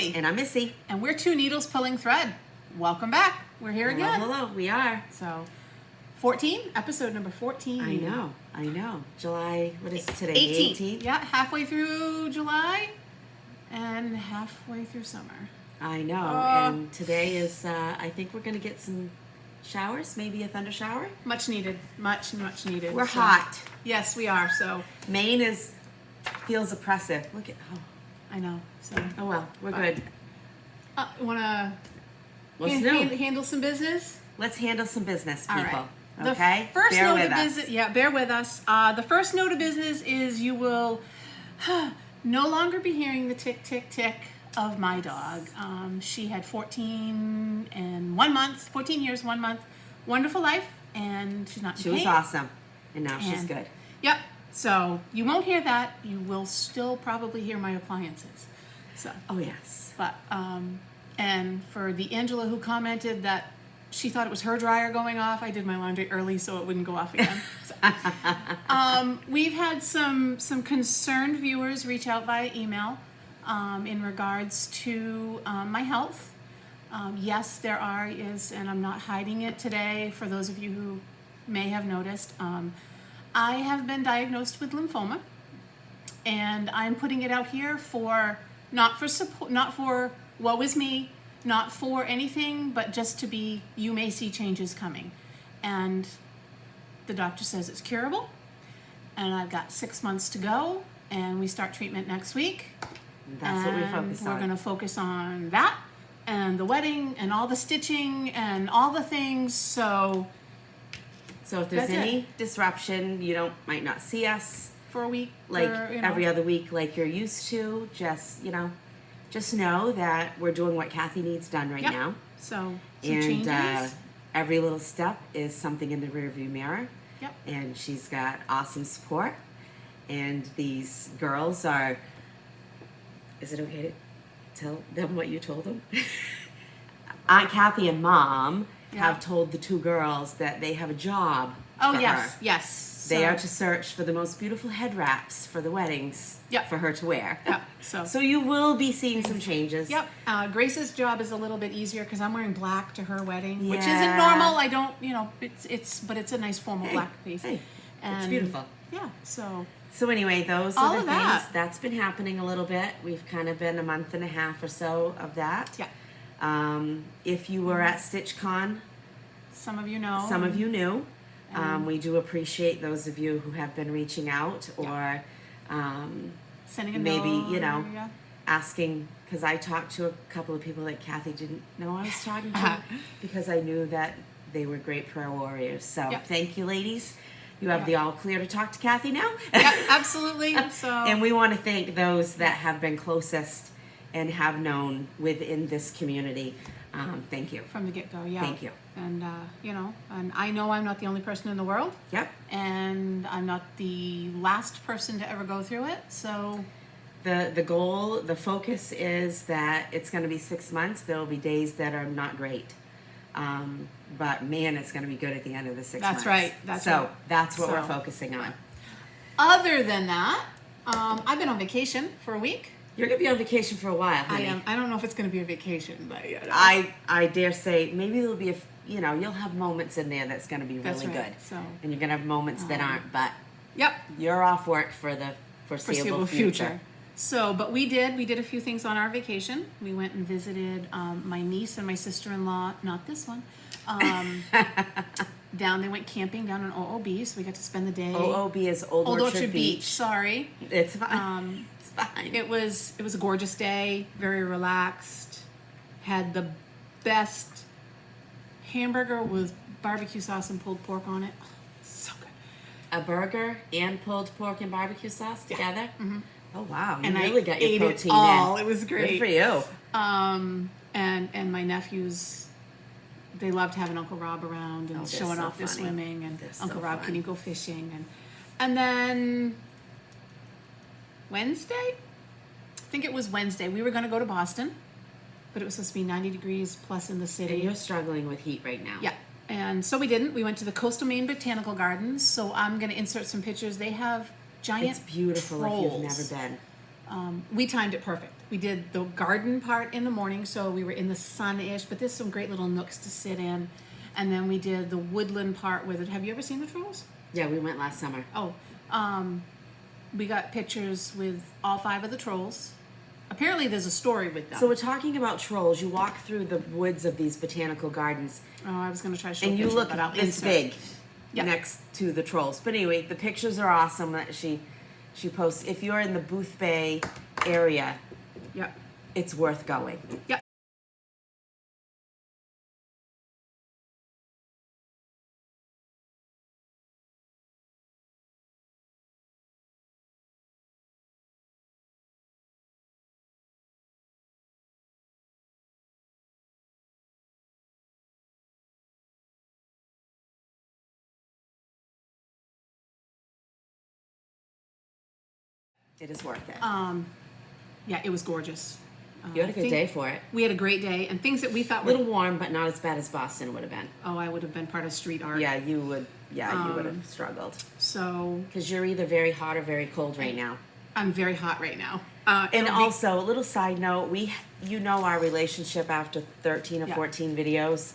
Frosty. And I'm Missy. And we're Two Needles Pulling Thread. Welcome back. We're here again. Hello, we are. So, 14, episode number 14. I know. July, what is today? 18th. Yeah, halfway through July and halfway through summer. I know. And today is, I think we're going to get some showers, maybe a thunder shower. Much needed. Much needed. We're hot. Yes, we are. So Maine feels oppressive. Look at, I know. So oh well, we're good. Want to What's new? handle some business? Let's handle some business, people. All right. Okay? The first bear note with of us. business, yeah, bear with us. The first note of business is you will no longer be hearing the tick, tick, tick of my dog. She had 14 years, 1 month, wonderful life, and she's not in She was pain. awesome, and now she's good. Yep. So you won't hear that. You will still probably hear my appliances. So. Oh yes. But and for the Angela who commented that she thought it was her dryer going off, I did my laundry early so it wouldn't go off again. So, we've had some concerned viewers reach out via email in regards to my health. Yes, there is, and I'm not hiding it today for those of you who may have noticed. I have been diagnosed with lymphoma, and I'm putting it out here for not for support, not for woe is me, not for anything, but just to be, you may see changes coming. And the doctor says it's curable, and I've got 6 months to go, and we start treatment next week. That's what we focus on. We're going to focus on that, and the wedding, and all the stitching, and all the things, So if there's any disruption, you might not see us for a week, like every other week like you're used to. Just know that we're doing what Kathy needs done right now. So some changes. Every little step is something in the rearview mirror. Yep. And she's got awesome support. And these girls are, is it okay to tell them what you told them? Aunt Kathy and Mom have told the two girls that they have a job for her. Yes. They are to search for the most beautiful head wraps for the weddings for her to wear. Yep. So you will be seeing some changes. Yep. Grace's job is a little bit easier because I'm wearing black to her wedding, which isn't normal. I don't, but it's a nice formal black piece. Hey, and it's beautiful. Yeah. So anyway, those all are the of things. that. That's been happening a little bit. We've kind of been a month and a half or so of that. Yeah. If you were at StitchCon, some of you know. Some of you knew. We do appreciate those of you who have been reaching out or sending a maybe, note. Asking, because I talked to a couple of people that Kathy didn't know I was talking to because I knew that they were great prayer warriors. So thank you, ladies. You have the all clear to talk to Kathy now. Yeah, absolutely. And we want to thank those that have been closest and have known within this community. Thank you. From the get-go, yeah. Thank you. And, and I know I'm not the only person in the world. Yep. And I'm not the last person to ever go through it, so... The goal, the focus is that it's going to be 6 months. There will be days that are not great. But, man, it's going to be good at the end of the 6 months. That's right. That's what we're focusing on. Other than that, I've been on vacation for a week. You're going to be on vacation for a while, honey. I am. I don't know if it's going to be a vacation, but I dare say maybe there'll be you'll have moments in there that's going to be really good. So, and you're going to have moments that aren't, but yep, you're off work for the foreseeable future. So, but we did a few things on our vacation. We went and visited my niece and my sister-in-law, not this one, they went camping down in OOB, so we got to spend the day. OOB is Old Orchard Beach. Sorry. It's fine. It's fine. It was a gorgeous day, very relaxed. Had the best hamburger with barbecue sauce and pulled pork on it. Oh, so good. A burger and pulled pork and barbecue sauce together? Mm-hmm. Oh wow! You and really I got your ate protein it all. in. It was great. Good for you. And my nephews, they loved having Uncle Rob around and showing off their swimming. And Uncle Rob, can you go fishing? And then Wednesday, I think it was Wednesday. We were going to go to Boston, but it was supposed to be 90 degrees plus in the city. And you're struggling with heat right now. Yeah. And so we didn't. We went to the Coastal Maine Botanical Gardens. So I'm going to insert some pictures. They have giant It's beautiful trolls. if you've never been. we timed it perfect. We did the garden part in the morning, so we were in the sun-ish, but there's some great little nooks to sit in. And then we did the woodland part with it. Have you ever seen the trolls? Yeah, we went last summer. Oh, we got pictures with all 5 of the trolls. Apparently there's a story with them. So we're talking about trolls. You walk through the woods of these botanical gardens, Oh, I was going to try to show and a you picture, look but I'll this insert. big Yep. next to the trolls. But anyway, the pictures are awesome that she posts. If you're in the Booth Bay area, Yep. it's worth going. Yep. It is worth it. Yeah, it was gorgeous. You had a I good think day for it. We had a great day, and things that we thought A were... little warm, but not as bad as Boston would have been. Oh, I would have been part of street art. Yeah, you would. Yeah, you would have struggled So because you're either very hot or very cold right now. I'm very hot right now. And it'll be- also, a little side note: you know our relationship after 13 or Yeah. 14 videos.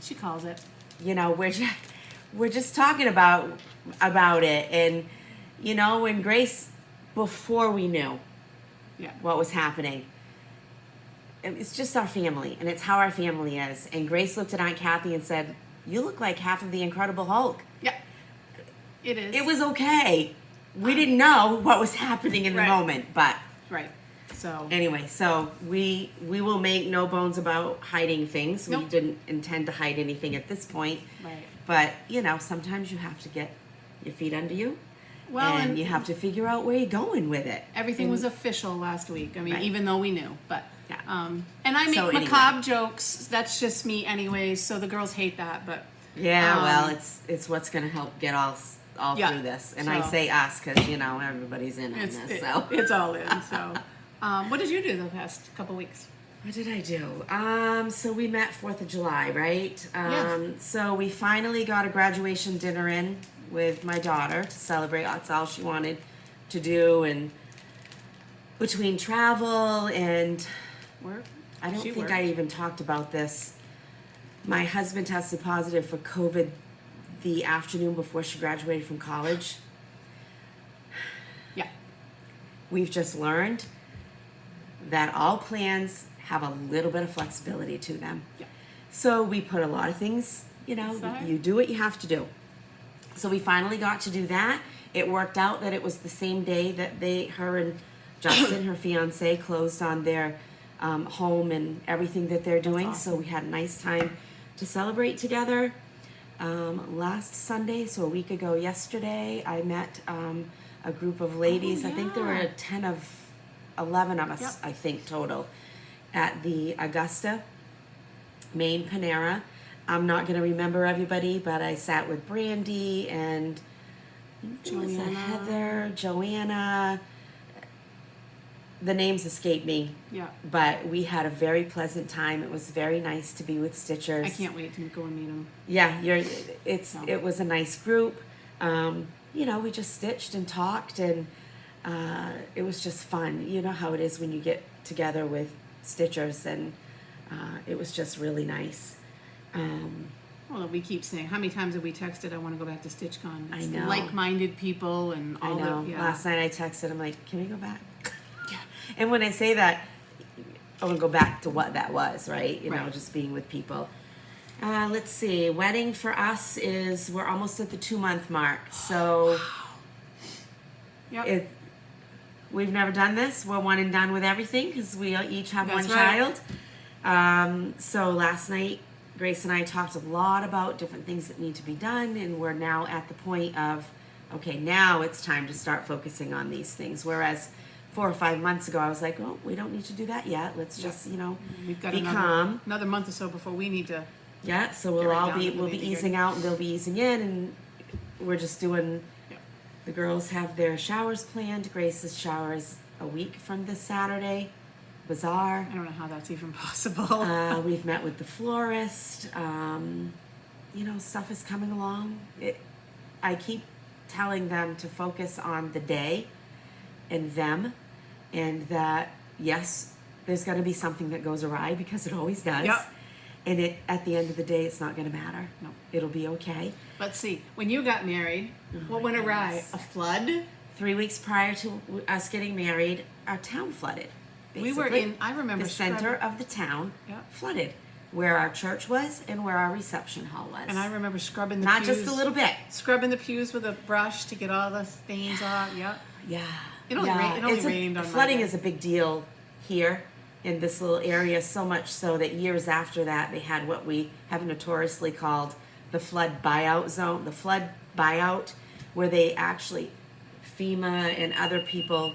She calls it. You know, we're just talking about it, and you know, when Grace, before we knew Yeah. what was happening, it's just our family, and it's how our family is. And Grace looked at Aunt Kathy and said, "You look like half of the Incredible Hulk." Yeah. It is. It was okay. We didn't know what was happening in the Right. moment, but Right. So... anyway, so we will make no bones about hiding things. We Nope. didn't intend to hide anything at this point. Right. But, you know, sometimes you have to get your feet under you. Well, and and you have to figure out where you're going with it. everything was official last week. I mean, Right. even though we knew, but Yeah. and I make So anyway. macabre jokes. That's just me, anyways. So the girls hate that, but Yeah, well, Um, it's what's going to help get all Yeah. through this. And I So- say us because, you know, everybody's in on it's this. So it's all in. So, what did you do the past couple weeks? What did I do? So we met 4th of July, right? Yes. So we finally got a graduation dinner in with my daughter to celebrate. That's all she wanted to do. And between travel and Work. I don't She think worked. I even talked about this. My husband tested positive for COVID the afternoon before she graduated from college. Yeah. We've just learned that all plans have a little bit of flexibility to them. Yeah. So we put a lot of things, you know, Aside. you do what you have to do. So we finally got to do that. It worked out that it was the same day that her and Justin, her fiance, closed on their home and everything that they're doing. awesome. So we had a nice time to celebrate together. Last Sunday, so a week ago yesterday, I met a group of ladies. I think there were yeah. 10 of 11 of us, Yep. I think, total, at the Augusta, Maine Panera. I'm not going to remember everybody, but I sat with Brandy and who was that? Joanna. Heather, Joanna. The names escape me, Yeah. but we had a very pleasant time. It was very nice to be with Stitchers. I can't wait to go and meet them. Yeah, No. it was a nice group. You know, we just stitched and talked, and it was just fun. You know how it is when you get together with Stitchers, and it was just really nice. Well, we keep saying, how many times have we texted, I want to go back to StitchCon? It's I know. like-minded people and I all know. the, yeah. Last night I texted, I'm like, can we go back? And when I say that, I want to go back to what that was, right? You know, Right. just being with people. Let's see. Wedding for us we're almost at the 2-month mark. So Yep. we've never done this. We're one and done with everything because we each have That's one right. child. So last night, Grace and I talked a lot about different things that need to be done, and we're now at the point of, okay, now it's time to start focusing on these things. Whereas 4 or 5 months ago, I was like, oh, we don't need to do that yet. Let's just, you know, We've got be another, calm. another month or so before we need to. Yeah, so Get we'll right all down be to the we'll be nitty-gritty. easing out and they'll be easing in, and we're just doing. Yeah. The girls have their showers planned. Grace's showers a week from this Saturday. Bizarre. I don't know how that's even possible. We've met with the florist. You know, stuff is coming along. I keep telling them to focus on the day and them and that, yes, there's going to be something that goes awry because it always does. Yep. And at the end of the day, it's not going to matter. No. It'll be okay. Let's see. When you got married, what went awry? goodness. A flood? 3 weeks prior to us getting married, our town flooded. We were Basically, in, I remember the center of the town Yep. flooded, where our church was and where our reception hall was. And I remember scrubbing the Not pews. just a little bit. Scrubbing the pews with a brush to get all the stains off. Yep. Yeah. It only rained on my flooding day. is a big deal here in this little area, so much so that years after that, they had what we have notoriously called the flood buyout zone, the flood buyout, where they actually, FEMA and other people.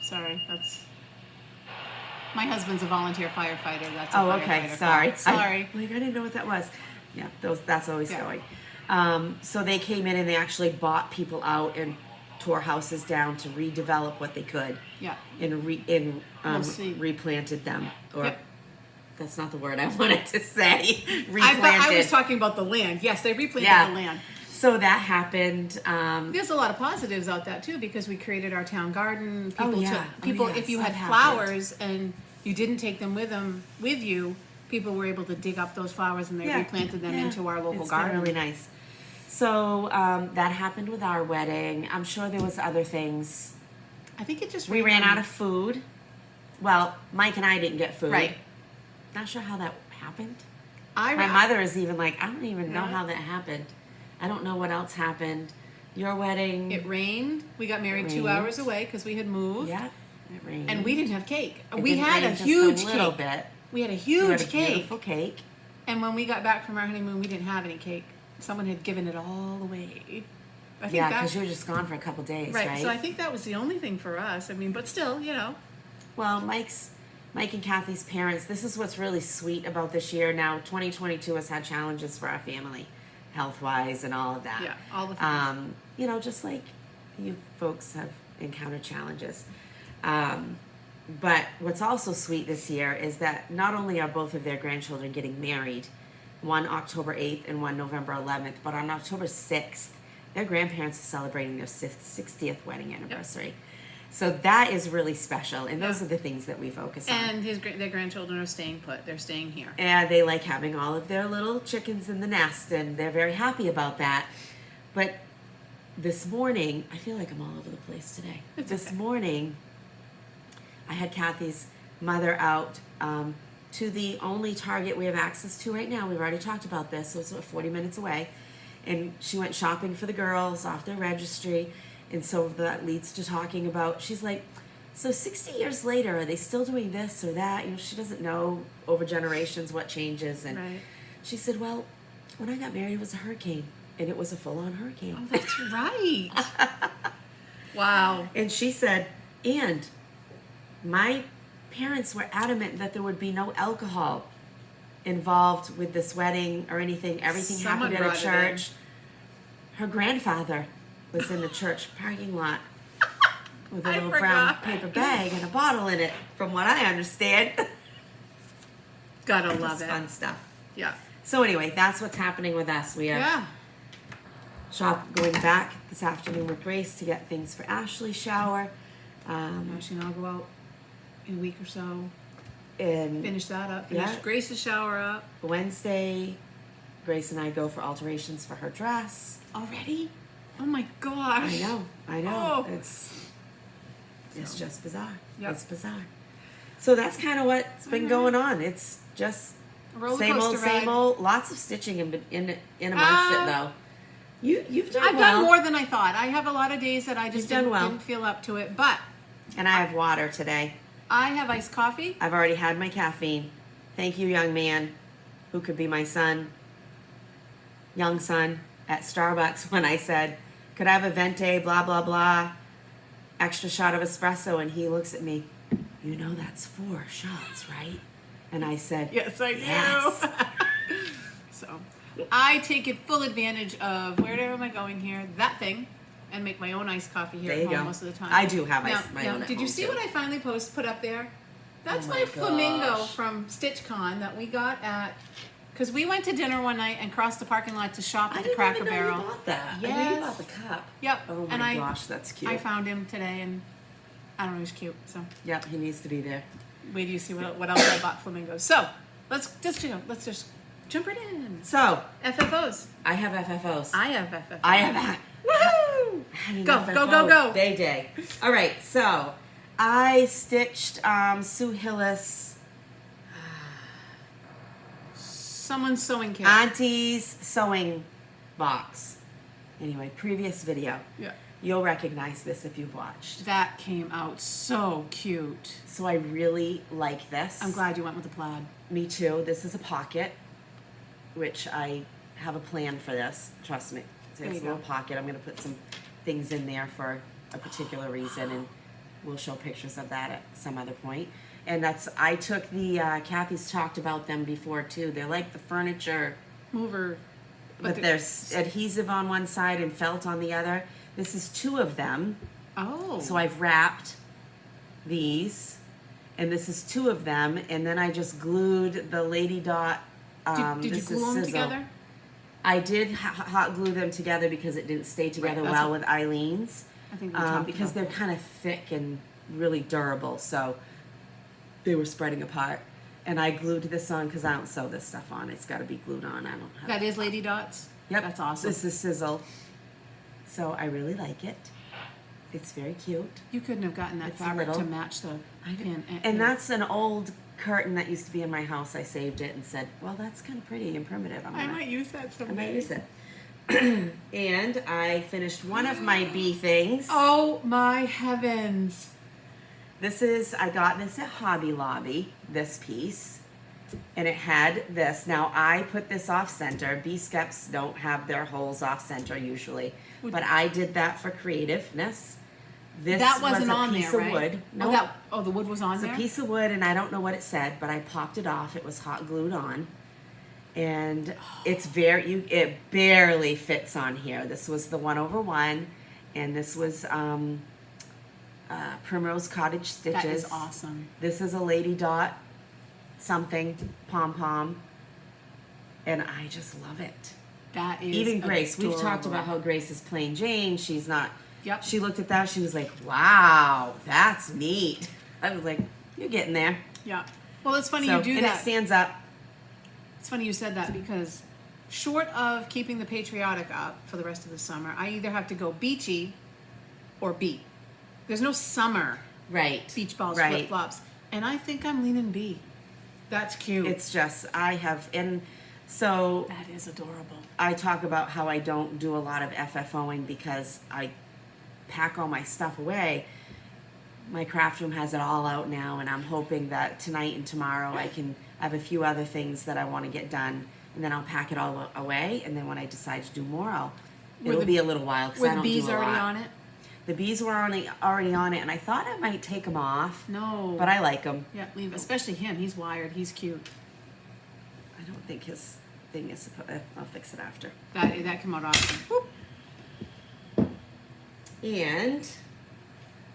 Sorry, that's... My husband's a volunteer firefighter. That's a Oh, firefighter okay. call. Sorry. Sorry. I didn't know what that was. Yeah, that's always Yeah. going. So they came in and they actually bought people out and tore houses down to redevelop what they could. Yeah. And We'll see. replanted them. Or Yep. that's not the word I wanted to say. I Replanted. was talking about the land. Yes, they replanted Yeah. the land. So that happened. There's a lot of positives out that too, because we created our town garden. People Oh, yeah. took Oh, people. yeah. If you Stuff had happened. flowers and you didn't take them with you, people were able to dig up those flowers and they replanted them into our local It's garden. been really nice. So that happened with our wedding. I'm sure there was other things. I think it just We ran out of food. Well, Mike and I didn't get food. Right. Not sure how that happened. I My mother is even like, I don't even know Yeah. how that happened. I don't know what else happened. Your wedding. It rained. We got married 2 rained. hours away because we had moved. Yeah, it rained. And we didn't have cake. It We did had a rain just huge a little cake. bit. We had a You huge had a cake. beautiful cake. And when we got back from our honeymoon, we didn't have any cake. Someone had given it all away. I think Yeah, that- because you were just gone for a couple days, right. right? So I think that was the only thing for us. I mean, but still, you know. Well, Mike and Kathy's parents, this is what's really sweet about this year. Now, 2022 has had challenges for our family, health-wise and all of that. Yeah, all the things. You know, just like you folks have encountered challenges. But what's also sweet this year is that not only are both of their grandchildren getting married, one October 8th and one November 11th, but on October 6th, their grandparents are celebrating their 60th wedding anniversary. So that is really special, and those Yeah. are the things that we focus on. And their grandchildren are staying put. They're staying here. And they like having all of their little chickens in the nest, and they're very happy about that. But this morning, I feel like I'm all over the place today. It's This okay. morning, I had Kathy's mother out to the only Target we have access to right now. We've already talked about this, so it's about 40 minutes away. And she went shopping for the girls off their registry. And so that leads to talking about, she's like, so 60 years later, are they still doing this or that? You know, she doesn't know over generations what changes. And Right. she said, well, when I got married, it was a hurricane. And it was a full-on Oh, hurricane. that's right. Wow. And she said, and my parents were adamant that there would be no alcohol involved with this wedding or anything. Everything Someone happened at brought a it in. church. Her grandfather was in the church parking lot with a I little brown forgot. paper bag and a bottle in it, from what I understand. Gotta Just love it. fun stuff. Yeah. So anyway, that's what's happening with us. We have Yeah. going back this afternoon with Grace to get things for Ashley's shower. Actually, and I'll go out in a week or so. And Finish that up. Finish Yeah. Grace's shower up. Wednesday, Grace and I go for alterations for her dress. Already? Oh my gosh. I know. Oh. It's just bizarre. Yep. It's bizarre. So that's kind of what's been going on. It's just A roller same coaster old, ride. same old. Lots of stitching in amongst it though. You've done I've well. done more than I thought. I have a lot of days that I just You've done well. didn't feel up to it. But And I have water today. I have iced coffee. I've already had my caffeine. Thank you, young man, who could be my son, young son, at Starbucks when I said, could I have a venti, blah, blah, blah, extra shot of espresso? And he looks at me, you know that's 4 shots, right? And I said, Yes, I do. Yes. So I take it full advantage of where am I going here? That thing. And make my own iced coffee here There at you home go. most of the time. I do have Now, my now, own at did you home, see too. what I finally put up there? That's Oh my my flamingo gosh. from StitchCon that we got at, because we went to dinner one night and crossed the parking lot to shop I at the didn't Cracker even know Barrel. you bought that. I knew Yes. you bought the cup. Yep. Oh my and gosh, that's cute. I found him today and I don't know, he's cute. So Yep, he needs to be there. wait till you see what else I bought flamingos. So let's just jump right in. So, FFOs. I have FFOs. I have FFOs. I have Woohoo! Go, FFO go, go, go. Day. All right, so I stitched Sue Hillis Someone's sewing kit. Auntie's sewing box. Anyway, previous video. Yeah. You'll recognize this if you've watched. That came out so cute. So I really like this. I'm glad you went with the plaid. Me too. This is a pocket, which I have a plan for this. Trust me. So There it's a you little go. pocket. I'm going to put some things in there for a particular reason, and we'll show pictures of that at some other point. And I took the, Kathy's talked about them before too. They're like the furniture, Mover. but there's adhesive on one side and felt on the other. This is 2 of them. Oh. So I've wrapped these, and this is 2 of them, and then I just glued the Lady Dot. Did you this glue is them sizzle. together? I did hot glue them together because it didn't stay together that's well what- with Eileen's. I think we talked Because about they're that. kind of thick and really durable, so they were spreading apart. And I glued this on because I don't sew this stuff on. It's got to be glued on. I don't have. That is Lady Dots? Yep. That's awesome. This is sizzle. So I really like it. It's very cute. You couldn't have gotten that It's fabric little. to match the pin. And that's an old curtain that used to be in my house. I saved it and said, well, that's kind of pretty and primitive. I might use that I someday. might use it. And I finished one of my bee things. Oh my heavens. I got this at Hobby Lobby, this piece. And it had this. Now I put this off center. Bee skeps don't have their holes off center usually. But I did that for creativeness. This That wasn't was a on piece there, of right? wood. Oh, the wood was on It's there? a piece of wood, and I don't know what it said, but I popped it off. It was hot glued on, and it barely fits on here. This was the 1/1, and this was Primrose Cottage stitches. That is awesome. This is a Lady Dot something pom pom, and I just love it. That is Even Grace, we've talked adorable. about how Grace is plain Jane. She's not. Yep. She looked at that. She was like, "Wow, that's neat." I was like, "You're getting there." Yeah. Well, it's funny So, you do and that. it stands up. It's funny you said that because short of keeping the patriotic up for the rest of the summer, I either have to go beachy or beat. There's no summer Right. beach balls, Right. flip flops, and I think I'm leaning B. That's cute. It's just and so That is adorable. I talk about how I don't do a lot of FFOing because I pack all my stuff away. My craft room has it all out now, and I'm hoping that tonight and tomorrow I have a few other things that I want to get done, and then I'll pack it all away. And then when I decide to do more, it'll be a little while because Were I the don't bees do a already lot. on it? The bees were already on it, and I thought I might take them off, No. but I like them. Yeah, leave. Especially him. He's wired. He's cute. I don't think his thing is. I'll fix it after. That came out awesome. Whoop. And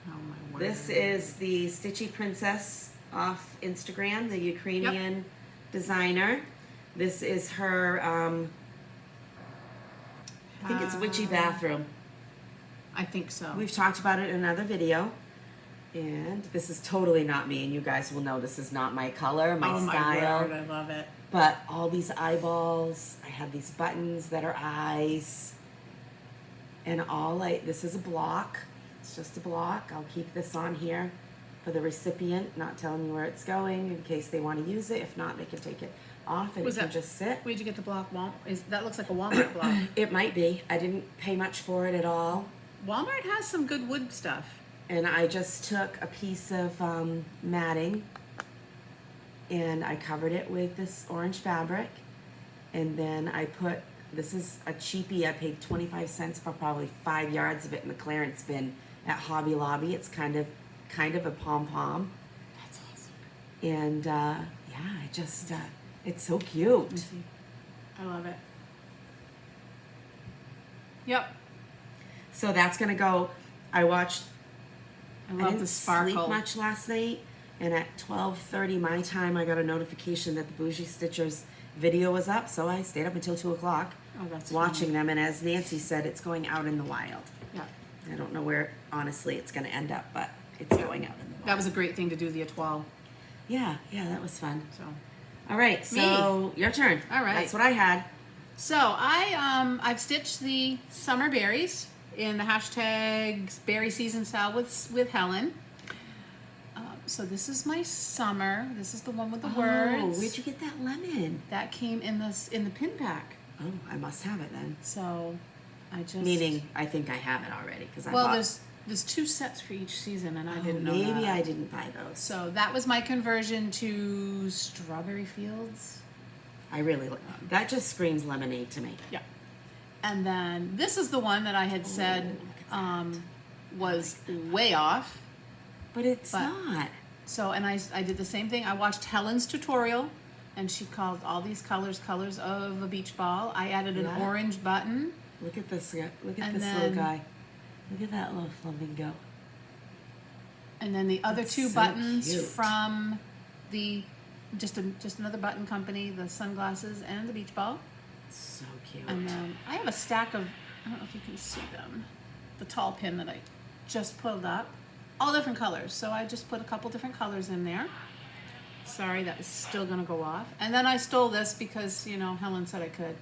Oh my word. this is the Stitchy Princess off Instagram, the Ukrainian designer. This is her, I think it's Witchy bathroom. I think so. We've talked about it in another video. And this is totally not me, and you guys will know this is not my color, my oh style. my word, I love it. But all these eyeballs, I have these buttons that are eyes. And this is a block. It's just a block. I'll keep this on here for the recipient, not telling you where it's going in case they want to use it. If not, they can take it off and Was it can that- just sit. Where'd you get the block? That looks like a Walmart block. It might be. I didn't pay much for it at all. Walmart has some good wood stuff. And I just took a piece of matting and I covered it with this orange fabric. And then this is a cheapie. I paid 25 cents for probably 5 yards of it in the clearance bin at Hobby Lobby. It's kind of a pom-pom. That's awesome. And it's so cute. Let me see. I love it. Yep. So that's gonna go. I I love didn't the sparkle. sleep much last night, and at 12:30 my time, I got a notification that the Bougie Stitchers video was up, so I stayed up until 2 o'clock Oh, that's watching them. And as Nancy said, it's going out in the wild. Yeah. I don't know where, honestly, it's going to end up, but it's going out in the water. That was a great thing to do, the etoile. Yeah, that was fun. So, All right, so your turn. All right. That's what I had. so I've stitched the summer berries in the hashtag berry season style with Helen. So this is my summer. This is the one with the words. Oh, where'd you get that lemon? That came in the pin pack. Oh, I must have it then. So I just Meaning, I think I have it already because I well, bought. there's 2 sets for each season, and I Oh, didn't know maybe that. I didn't buy those. So that was my conversion to Strawberry Fields. I really that just screams lemonade to me. Yeah. And then this is the one that I had said was way off. But it's But- not. So, and I did the same thing. I watched Helen's tutorial, and she called all these colors of a beach ball. I added an Yeah. orange button. Look at this. Look at And this then- little guy. Look at that little flamingo. And then the other That's 2 so buttons cute. from the just another button company, the sunglasses and the beach ball. So cute. And then I have a stack of, I don't know if you can see them, the tall pin that I just pulled up, all different colors. So I just put a couple different colors in there. Sorry, that is still gonna go off. And then I stole this because, Helen said I could.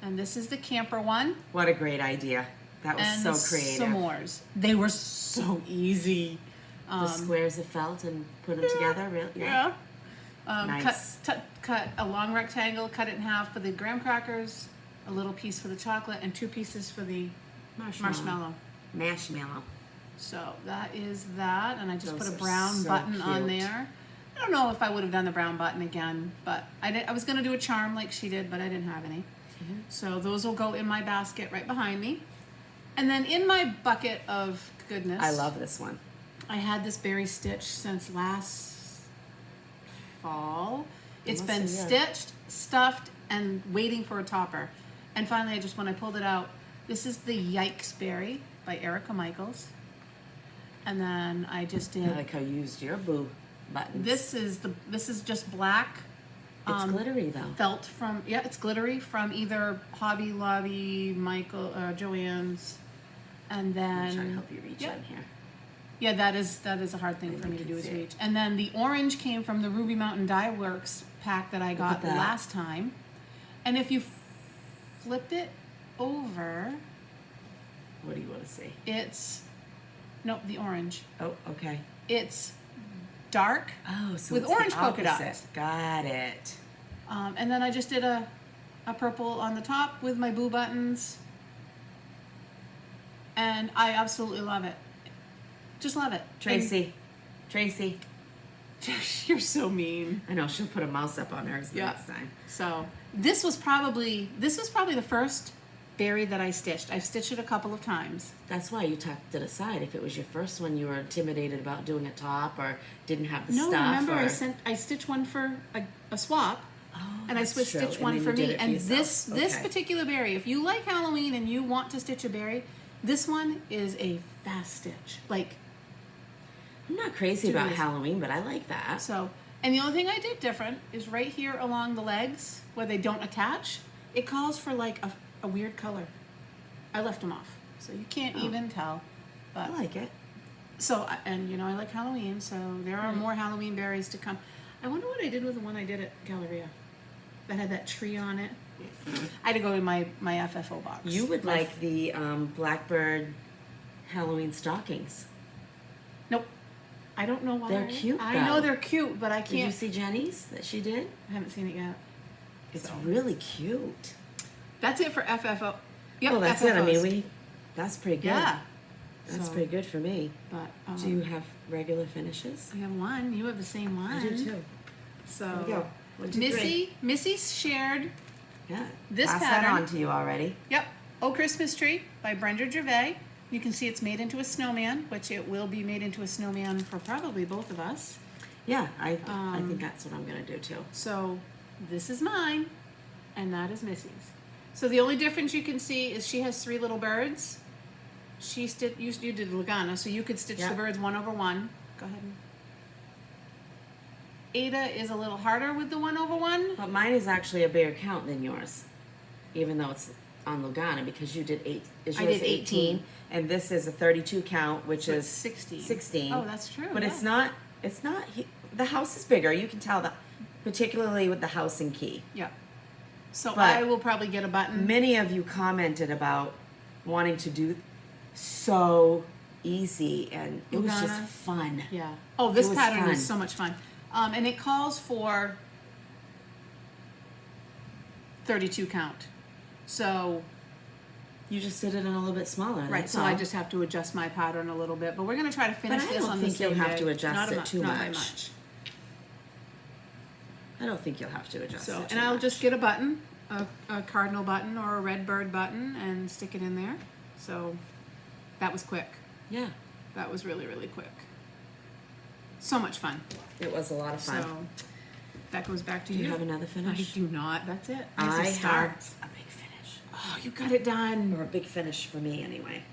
And this is the camper one. What a great idea. That was And so the creative. s'mores. They were so easy. The squares of felt and put them together. Really? Yeah. Nice. Cut a long rectangle, cut it in half for the graham crackers, a little piece for the chocolate, and 2 pieces for the marshmallow. Marshmallow. So that is that, and I just Those put a are brown so button on cute. there. I don't know if I would have done the brown button again, but I was going to do a charm like she did, but I didn't have any. Mm-hmm. So those will go in my basket right behind me. And then in my bucket of goodness, I love this one. I had this berry stitch since last fall. It's been Almost a year. stitched, stuffed, and waiting for a topper. And finally, when I pulled it out, this is the Yikes Berry by Erica Michaels. And then I just I did, like how you used your boo buttons. this is just black. It's glittery though. Felt from, it's glittery from either Hobby Lobby, Joann's, and then. I'm trying to help you reach Yep. in here. Yeah, that is a hard thing Maybe for me we to can do is see it. reach. And then the orange came from the Ruby Mountain Dye Works pack that I got at that. last time. And if you flip it over, What do you want to see? it's the orange. Oh, okay. It's dark, Oh, so With it's the orange polka opposite. dots. Got it. and then I just did a purple on the top with my boo buttons. And I absolutely love it. Just love it. Tracy. And you're so mean. I know she'll put a mouse up on hers Yeah. next time. So this was probably the first berry that I stitched. I've stitched it a couple of times. That's why you tucked it aside. If it was your first one, you were intimidated about doing a top or didn't have the No, stuff. remember or... I stitched one for a swap, Oh, and I that's switched true. stitched And one then for you did me. it for And yourself. this Okay. particular berry, if you like Halloween and you want to stitch a berry, this one is a fast stitch. Like I'm not crazy Two about days. Halloween, but I like that. so. And the only thing I did different is right here along the legs where they don't attach. It calls for like a weird color. I left them off, so you can't Oh. even tell. I But like it. so, and I like Halloween, so there are more Halloween berries to come. I wonder what I did with the one I did at Galleria that had that tree on it. I had to go in my FFO box. You would like the Blackbird Halloween stockings. Nope. I don't know why. They're cute, I know though. they're cute, but I Did you can't. see Jenny's that she did? I haven't seen it yet. It's So. really cute. That's it for FFO. Yep, Well, that's it. I FFOs. mean, that's pretty good. Yeah. That's So, pretty good for me. But Do you have regular finishes? I have one. You have the same one. I do too. So There we go. 1, 2, 3. Missy shared. Yeah. This Pass pattern. that on to you already. Yep. Oh Christmas Tree by Brenda Gervais. You can see it's made into a snowman, which it will be made into a snowman for probably both of us. Yeah, I think that's what I'm gonna do too. So this is mine, and that is Missy's. So the only difference you can see is she has 3 little birds. You did Lagana, so you could stitch Yeah. the birds 1 over 1. Go ahead. Ada is a little harder with the 1 over 1. But mine is actually a bigger count than yours, even though it's on Lugana because you did I did 18. and this is a 32 count, which So is it's 16. 16. Oh, that's true. But yeah. it's not. The house is bigger. You can tell that, particularly with the house and key. Yeah. So But I will probably get a button. Many of you commented about wanting to do so easy, and it was just Lugana. fun. Yeah. Oh, this It was pattern fun. is so much fun. And it calls for 32 count. So, You just did it in a little bit smaller. right, that's so I all. just have to adjust my pattern a little bit. But we're going to try to finish I this don't on the think same you'll have day. to adjust Not it too not by much. much. I don't think you'll have to adjust So, it. and I'll just get a button, a cardinal button or a red bird button, and stick it in there. So, that was quick. Yeah, That was really, really quick. So much fun. it was a lot of fun. So, that goes back to do you. you have another I finish? do not. That's it. I This is have start. a big finish. Oh, you got it done. Or a big finish for me, anyway.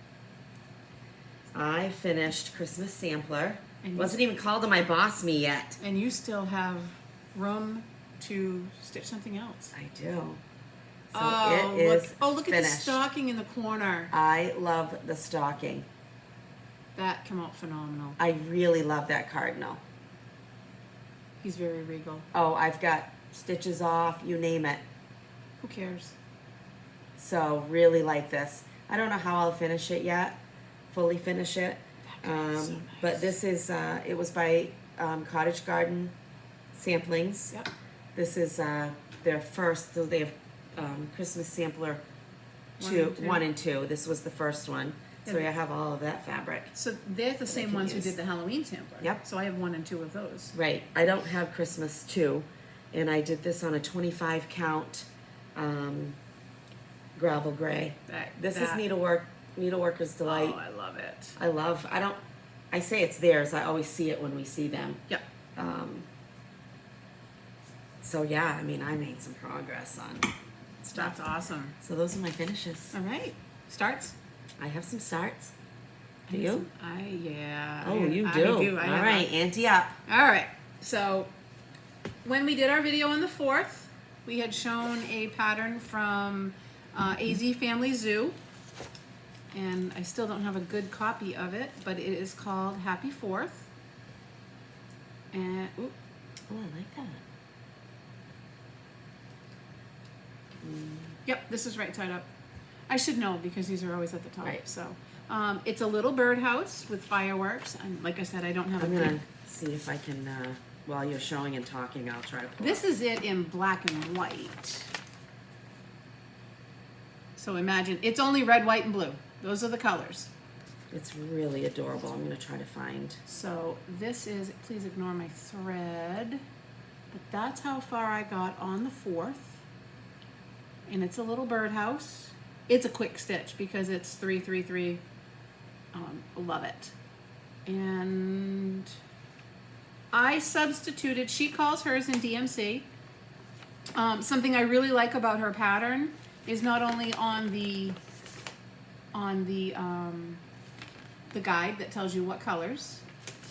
I finished Christmas Sampler. And you- Wasn't even called to my BOSME yet. And you still have room to stitch something else. I do. So Oh, it is look at the finished. stocking in the corner. I love the stocking. That came out phenomenal. I really love that cardinal. He's very regal. Oh, I've got stitches off, you name it. Who cares? So really like this. I don't know how I'll finish it yet, fully finish it. That could be so nice. But this is, it was by Cottage Garden Samplings. Yep. This is their first, so they have Christmas Sampler One and 2. This was the first one. So Yeah. I have all of that fabric. So they're the same can ones who use. did the Halloween sampler. Yep. So I have 1 and 2 of those. Right. I don't have Christmas 2. And I did this on a 25 count gravel gray. This is Needleworker's Delight. Oh, I love it. I say it's theirs. I always see it when we see them. Yep. So yeah, I mean, I made some progress on stuff. That's awesome. So those are my finishes. All right. Starts? I have some starts. Do you? Yeah. Oh, you I do. do. All right, ante up. All right. So when we did our video on the 4th, we had shown a pattern from AZ Family Zoo. And I still don't have a good copy of it, but it is called Happy 4th. And, oop, Oh, I like that. yep, this is right side up. I should know because these are always at the top. Right. So it's a little birdhouse with fireworks. And like I said, I don't have I'm a gonna good. see if I can, while you're showing and talking, I'll try to pull This is it in black and white. So imagine, it's only red, white, and blue. Those are the colors. It's really adorable. I'm gonna try to find. So this is, please ignore my thread, but that's how far I got on the 4th. And it's a little birdhouse. It's a quick stitch because it's 3, 3, 3. Love it. And I substituted, she calls hers in DMC. Something I really like about her pattern is not only on the guide that tells you what colors,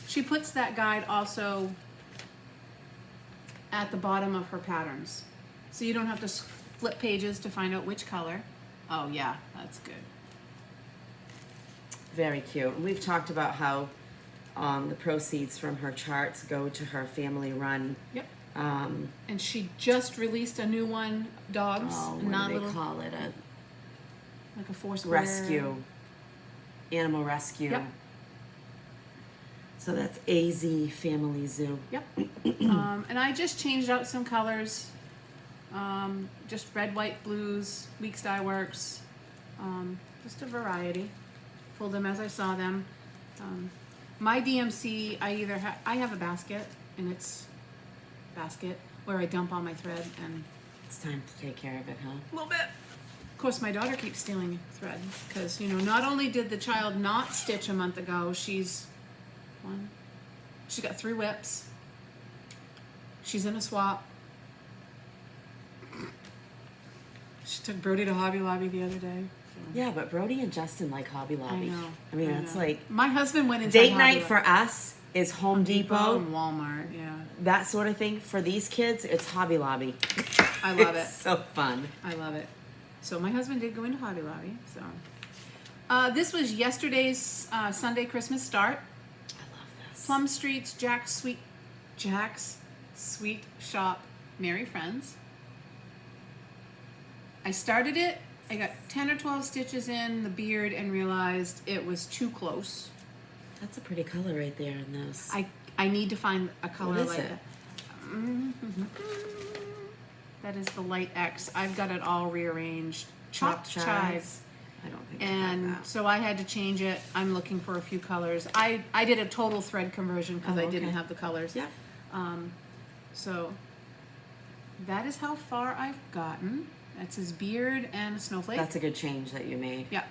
she puts that guide also at the bottom of her patterns. So you don't have to flip pages to find out which color. Oh yeah, that's good. Very cute. And we've talked about how the proceeds from her charts go to her family-run. Yep. And she just released a new one, dogs, What not do they little, call it? A like a 4-square rescue, animal rescue. Yep. So that's AZ Family Zoo. Yep. And I just changed out some colors. Just red, white, blues, Weeks Dye Works. Just a variety. Pulled them as I saw them. My DMC, I have a basket, and it's basket where I dump all my thread and It's time to take care of it, huh? a little bit. Of course, my daughter keeps stealing thread because, you know, not only did the child not stitch a month ago, she's got 3 whips. She's in a swap. She took Brody to Hobby Lobby the other day. So. Yeah, but Brody and Justin like Hobby Lobby. I know. I mean, it's know. like My husband went into date night for us is Home Depot, and Walmart. Yeah, that sort of thing. For these kids, it's Hobby Lobby. I love It's it. so fun. I love it. So my husband did go into Hobby Lobby. So this was yesterday's Sunday Christmas start. I love this. Plum Street's Jack's Sweet Shop Merry Friends. I started it. I got 10 or 12 stitches in the beard and realized it was too close. That's a pretty color right there in those. I need to find a color What is like it? that. That is the light X. I've got it all rearranged. Chopped chives. I don't think I have And that. so I had to change it. I'm looking for a few colors. I did a total thread conversion because Oh, I didn't okay. have the colors. Yeah. So that is how far I've gotten. That's his beard and a snowflake. That's a good change that you made. Yeah.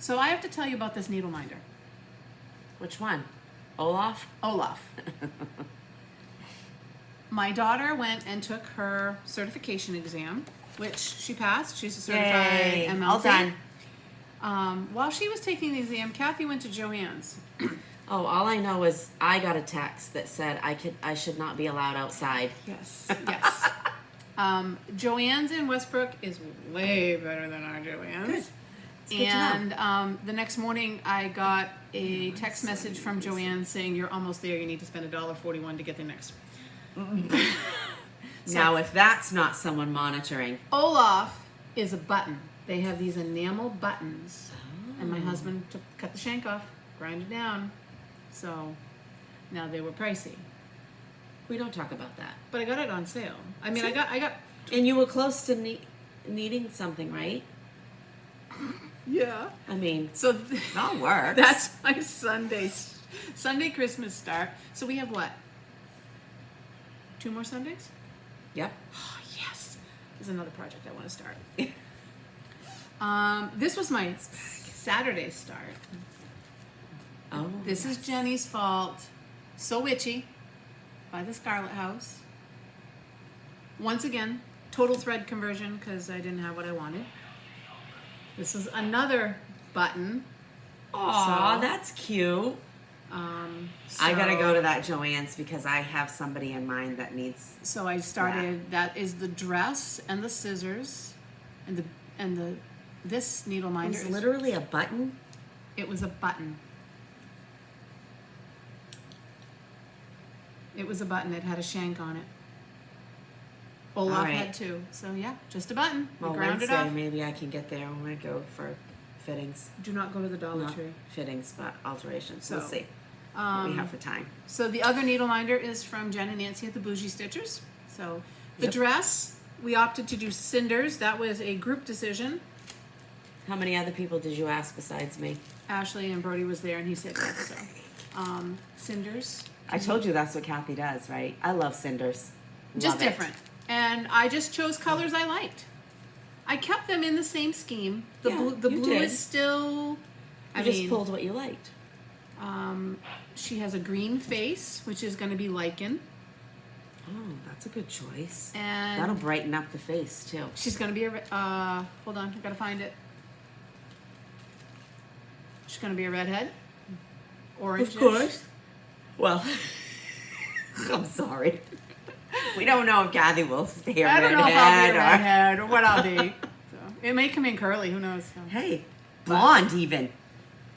So I have to tell you about this needle minder. Which one? Olaf? Olaf. My daughter went and took her certification exam, which she passed. She's a certified Yay. MLT. All done. While she was taking the exam, Kathy went to Joann's. Oh, all I know is I got a text that said I should not be allowed outside. Yes, yes. Joann's in Westbrook is way better than our Joann's. Good. It's good to know. And the next morning, I got a text message from Joanne saying, "You're almost there. You need to spend $1.41 to get there next." Now, if that's not someone monitoring. Olaf is a button. They have these enamel buttons, and my husband cut the shank off, grind it down. So now they were pricey, We don't talk about that. but I got it on sale. I mean, See? I got. And you were close to needing something, right? Yeah. I mean, So it all works. that's my Sunday Christmas start. So we have what? 2 more Sundays? Yep. Oh, yes. There's another project I want to start. This was my Saturday start. Oh. This is Jenny's fault. So Witchy by the Scarlet House. Once again, total thread conversion because I didn't have what I wanted. This is another button. Aw, So- that's cute. I gotta go to that Joann's because I have somebody in mind that needs. So I started. That is the dress and the scissors, and the this needle It minder. was literally a button. It was a button. It was a button. It had a shank on it. Olaf All right. had 2. So yeah, just a button. We Well, ground it Wednesday off. maybe I can get there when I go for fittings. Do not go to the Dollar Not Tree. fittings, but alterations. We'll So, see what we have for time. So the other needle minder is from Jen and Nancy at the Bougie Stitchers. So the Yep. dress, we opted to do cinders. That was a group decision. How many other people did you ask besides me? Ashley and Brody was there and he said yes. So cinders. I told you that's what Kathy does, right? I love cinders. Just Love it. different. And I just chose colors I liked. I kept them in the same scheme. The Yeah, blue, the you blue did. is still. You I just mean, pulled what you liked. she has a green face, which is going to be lichen, Oh, that's a good choice. and That'll brighten up the face too. she's going to be a. Hold on, I gotta find it. She's going to be a redhead. Orange. Well, I'm sorry. We don't know if Kathy will stay a I don't know if I'll be a redhead or- redhead or what I'll be. So, it may come in curly. Who knows? So. Hey, blonde even.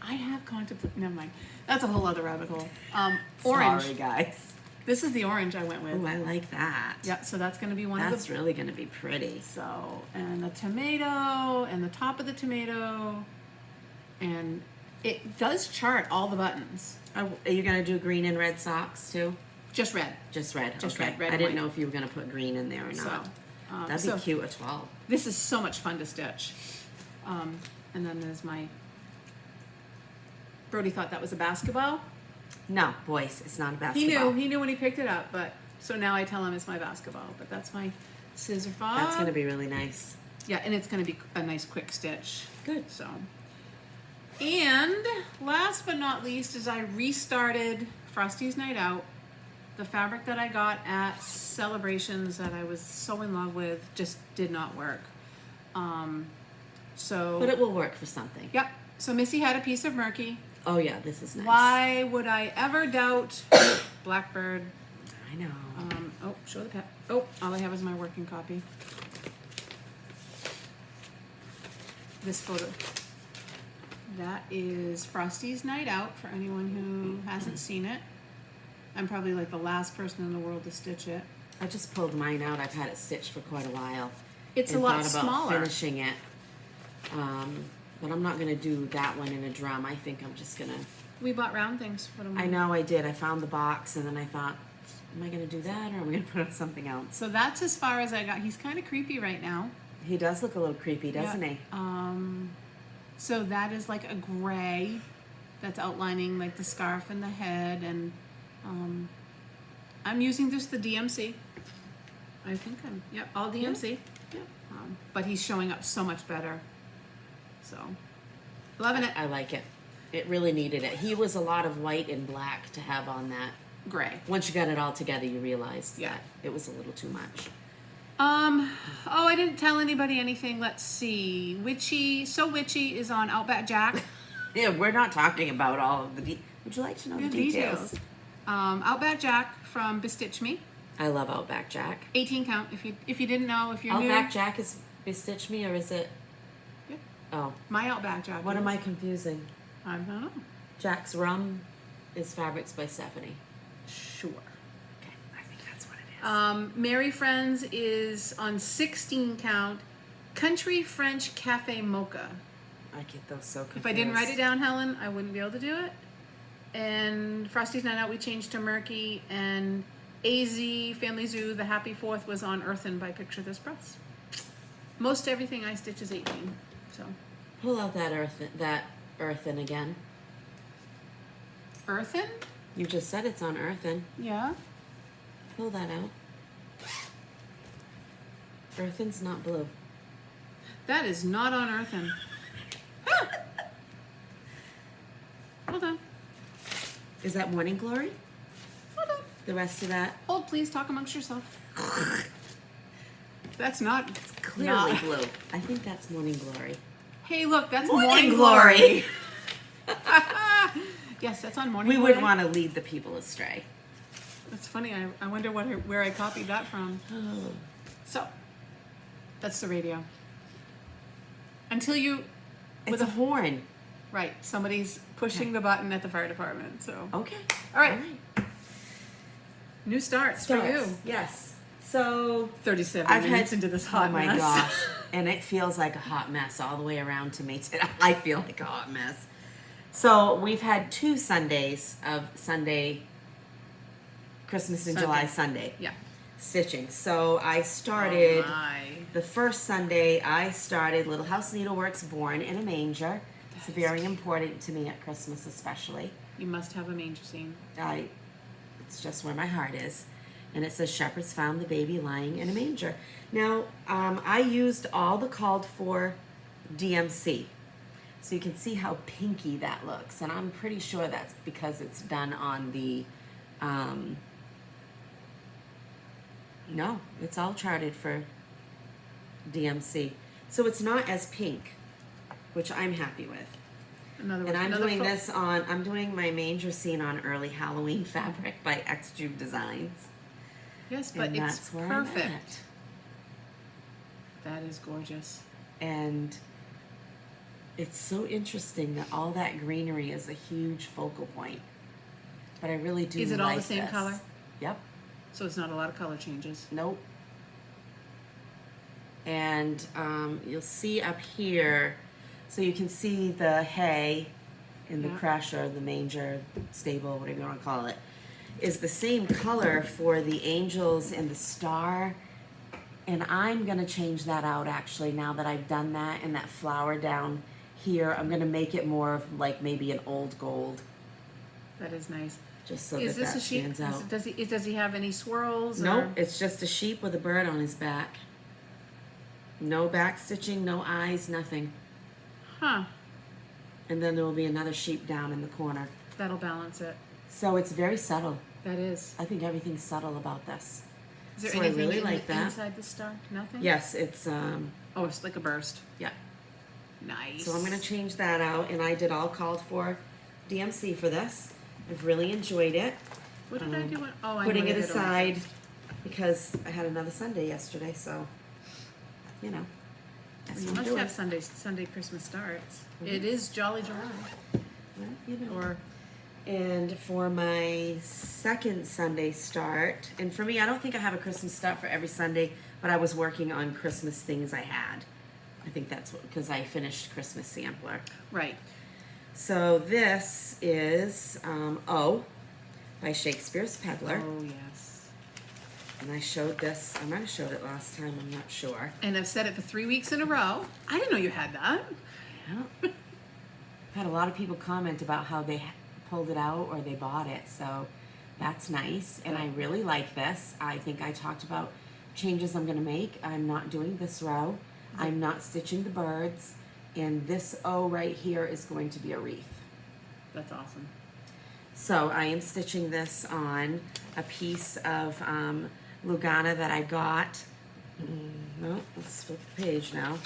I have contemplated. Never mind. That's a whole other rabbit hole. Orange. Sorry, guys. This is the orange I went with. Oh, I like that. Yeah, so that's going to be one of That's the. really going to be pretty. So, and the tomato, and the top of the tomato, and it does chart all the buttons. Are you going to do green and red socks too? Just red. Just red. Just okay. red I and didn't white. know if you were going to put green in there or So, not. That'd so be cute as well. this is so much fun to stitch. And then there's my. Brody thought that was a basketball. No, boys, it's not a basketball. He knew when he picked it up, but so now I tell him it's my basketball. But that's my scissor fob. That's going to be really nice. Yeah, and it's going to be a nice quick stitch. Good. So, and last but not least is I restarted Frosty's Night Out. The fabric that I got at Celebrations that I was so in love with just did not work. So, But it will work for something. yep. So Missy had a piece of murky. Oh, yeah, this is nice. Why would I ever doubt Blackbird? I know. Oh, show the pet. Oh, all I have is my working copy. this photo. That is Frosty's Night Out for anyone who hasn't seen it. I'm probably like the last person in the world to stitch it. I just pulled mine out. I've had it stitched for quite a while. It's a and lot thought about smaller. finishing it. But I'm not going to do that one in a drum. I think I'm just going to... We bought round things. What am I know I did. I found the box and then I thought, am I going to do that or am I going to put on something else? So that's as far as I got. He's kind of creepy right now. He does look a little creepy, doesn't Yeah. he? So that is like a gray that's outlining like the scarf and the head, and I'm using just the DMC. I think all DMC. Yeah. But he's showing up so much better. So, loving it. I like it. It really needed it. He was a lot of white and black to have on that. Gray. Once you got it all together, you realized Yeah. that it was a little too much. Oh, I didn't tell anybody anything. Let's see. Witchy is on Outback Jack. Yeah, we're not talking about all of the would you like to know the details? Outback Jack from Bestitch Me. I love Outback Jack. 18 count. If you didn't know, if you're Outback new. Jack is Bestitch Me or is it? Yeah. Oh. My Outback Jack. What is. am I confusing? I don't know. Jack's Rum is Fabrics by Stephanie. Sure. Okay, I think that's what it is. Mary Friends is on 16 count. Country French Cafe Mocha. I get those so confused. If I didn't write it down, Helen, I wouldn't be able to do it. And Frosty's Night Out, we changed to Murky. And AZ Family Zoo, the Happy Fourth was on Earthen by Picture This Press. Most everything I stitch is 18. So Pull out that earthen again. Earthen? You just said it's on earthen. Yeah. Pull that out. Earthen's not blue. That is not on Earthen. Huh. Hold on. Is that Morning Glory? Hold on. The rest of that? Hold, please. Talk amongst yourself. That's not Clearly not- blue. I think that's Morning Glory. Hey, look, that's Morning Morning Glory. Glory. Yes, that's on Morning We Glory. would want to lead the people astray. That's funny. I wonder where I copied that from. Oh. So, that's the radio. Until you, It's a horn. right, somebody's pushing Okay. the button at the fire department. So, Okay. all right, new starts for you. Starts. Yes. So 37 I've minutes had into this hot oh my mess. gosh, and it feels like a hot mess all the way around to me today. I feel like a hot mess. So we've had 2 Sundays of Christmas and July Sunday Yeah. stitching. So I started Oh my. the first Sunday. I started Little House Needleworks Born in a Manger. It's That is very important to me at Christmas, especially. You must have a manger scene. It's just where my heart is. And it says, shepherds found the baby lying in a manger. Now, I used all the called for DMC. So you can see how pinky that looks. And I'm pretty sure that's because it's done on the, no, it's all charted for DMC. So it's not as pink, which I'm happy with. Another And I'm another doing this on, I'm doing my manger scene on Early Halloween fabric by X Tube Designs. Yes, but And it's that's where I'm perfect. at. That is gorgeous. And it's so interesting that all that greenery is a huge focal point. But I really do Is it all like the same this. color? Yep. So it's not a lot of color changes. Nope. And you'll see up here, so you can see the hay in the Yeah. crush or the manger, stable, whatever you want to call it, is the same color for the angels and the star. And I'm going to change that out actually now that I've done that, and that flower down here. I'm going to make it more of like maybe an old gold, That is nice. just so Is that this that a sheep? stands out. Does he have any swirls? Nope, Or? it's just a sheep with a bird on his back. No back stitching, no eyes, nothing. Huh. And then there will be another sheep down in the corner. That'll balance it. So it's very subtle. That is. I think everything's subtle about this. Is there So I anything really like that. inside the star? Nothing? Yes, it's, Oh, it's like a burst. yeah. Nice. So I'm going to change that out, and I did all called for DMC for this. I've really enjoyed it. What did I do? Oh, I Putting know it I did aside because I had another Sunday yesterday, so, you know. That's You what I'm must doing. have Sunday Christmas starts. It is Jolly July. Well, you know. Or And for my second Sunday start, and for me, I don't think I have a Christmas start for every Sunday, but I was working on Christmas things I had. I think that's what, because I finished Christmas Sampler. right. So this is O by Shakespeare's Peddler. Oh yes. And I showed this, I might have showed it last time, I'm not sure. And I've said it for 3 weeks in a row. I didn't know you had that. Yeah. I've had a lot of people comment about how they pulled it out or they bought it, so that's nice. And I really like this. I think I talked about changes I'm going to make. I'm not doing this row. I'm not stitching the birds. And this O right here is going to be a wreath. That's awesome. So I am stitching this on a piece of Lugana that I got. No, let's flip the page now.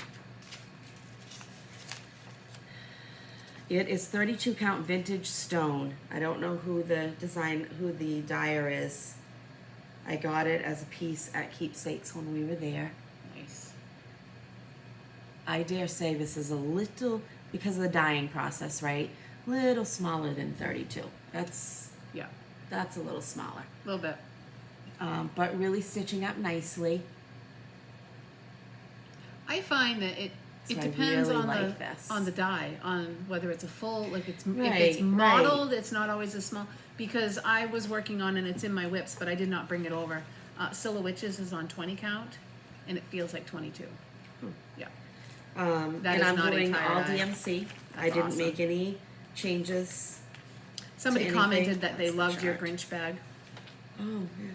It is 32 count vintage stone. I don't know who the dyer is. I got it as a piece at Keepsakes when we were there. Nice. I dare say this is a little, because of the dyeing process, right? Little smaller than 32. That's Yeah. a little smaller. A little bit. But really stitching up nicely. I find that it So I depends really on like this. the dye, on whether it's a full, like it's if Right, it's right. modeled, it's not always a small. Because I was working on, and it's in my whips, but I did not bring it over. Silhowitches is on 20 count, and it feels like 22. Yeah. That And is I'm not a doing tire all dye. DMC. I That's didn't awesome. make any changes. Somebody anything. commented that they That's the loved your chart. Grinch bag. Oh, yeah.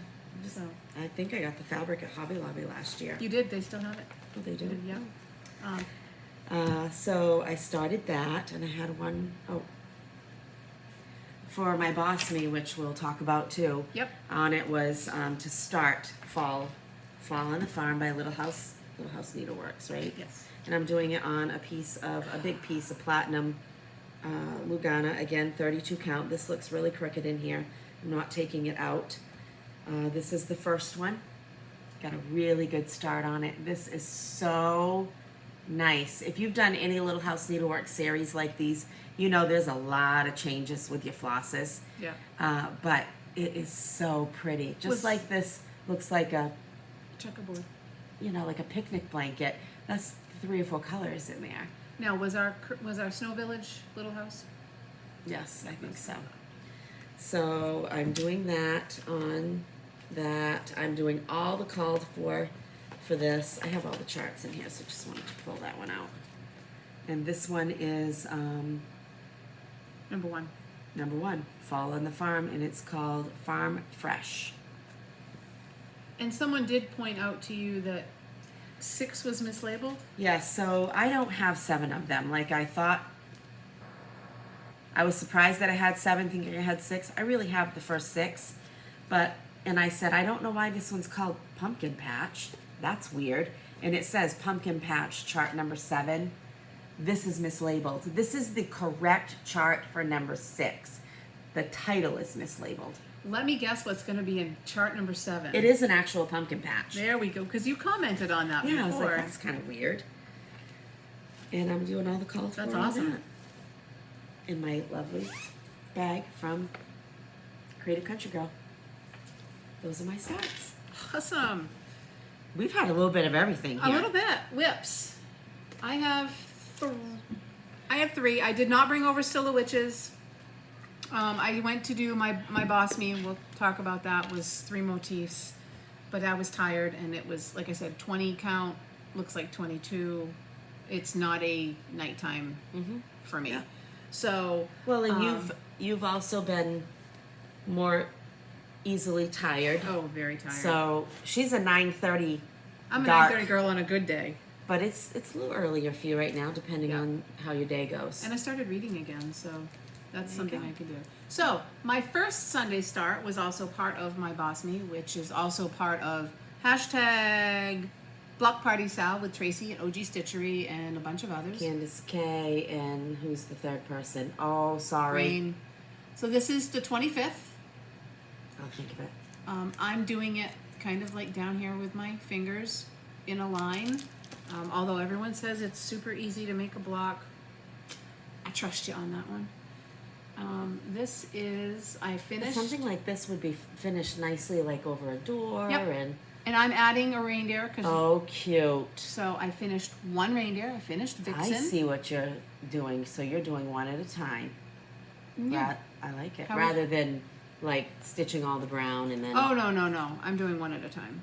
So I think I got the fabric at Hobby Lobby last year. you did. They still have it. Oh, they did? Yeah. So I started that, and I had one, for my BOSME, which we'll talk about too. Yep. On it was to start Fall on the Farm by Little House Needleworks, right? Yes. And I'm doing it on a big piece of platinum Lugana, again 32 count. This looks really crooked in here. I'm not taking it out. This is the first one. Got a really good start on it. This is so nice. If you've done any Little House Needlework series like these, you know there's a lot of changes with your flosses. Yeah. But it is so pretty. Just Was- like this looks like a, Checkerboard. like a picnic blanket. That's 3 or 4 colors in there. Now, was our Snow Village Little House? Yes, I think so. So I'm doing that on that. I'm doing all the called for this. I have all the charts in here, so just wanted to pull that one out. And this one is Number 1. number 1, Fall on the Farm, and it's called Farm Fresh. And someone did point out to you that 6 was mislabeled. Yes, so I don't have 7 of them. Like I thought, I was surprised that I had 7, thinking I had 6. I really have the first 6, and I said, I don't know why this one's called Pumpkin Patch. That's weird. And it says Pumpkin Patch chart number 7. This is mislabeled. This is the correct chart for number 6. The title is mislabeled. Let me guess what's going to be in chart number 7. It is an actual pumpkin patch. There we go, because you commented on that Yeah, I was before. like, that's kind of weird. And I'm doing all the calls That's for all awesome. that. In my lovely bag from Creative Country Girl. Those are my starts. Awesome. We've had a little bit of everything here. A little bit. Whips. I have 3. I did not bring over Silhowitches. I went to do my BOSME, we'll talk about that, was 3 motifs, but I was tired, and it was, like I said, 20 count, looks like 22. It's not a nighttime for me. Yeah. So, Well, and you've also been more easily tired. oh, very tired. So she's a 9:30 I'm a dark, 9:30 girl on a good day. but it's a little earlier for you right now, depending Yeah. on how your day goes. And I started reading again, so that's There you something go. I can do. So my first Sunday start was also part of my BOSME, which is also part of hashtag Block Party Sal with Tracy and OG Stitchery and a bunch of others. Candace K, and who's the third person? Oh, sorry. Rain. So this is the 25th. I'll think of it. I'm doing it kind of like down here with my fingers in a line. Although everyone says it's super easy to make a block, I trust you on that one. This is, I But finished. something like this would be finished nicely, like over a door. Yep. And I'm adding a reindeer. Oh, cute. So I finished one reindeer. I finished Vixen. I see what you're doing. So you're doing one at a time. Yeah. I like it. How Rather than like stitching all the brown and then. Oh, no. I'm doing one at a time.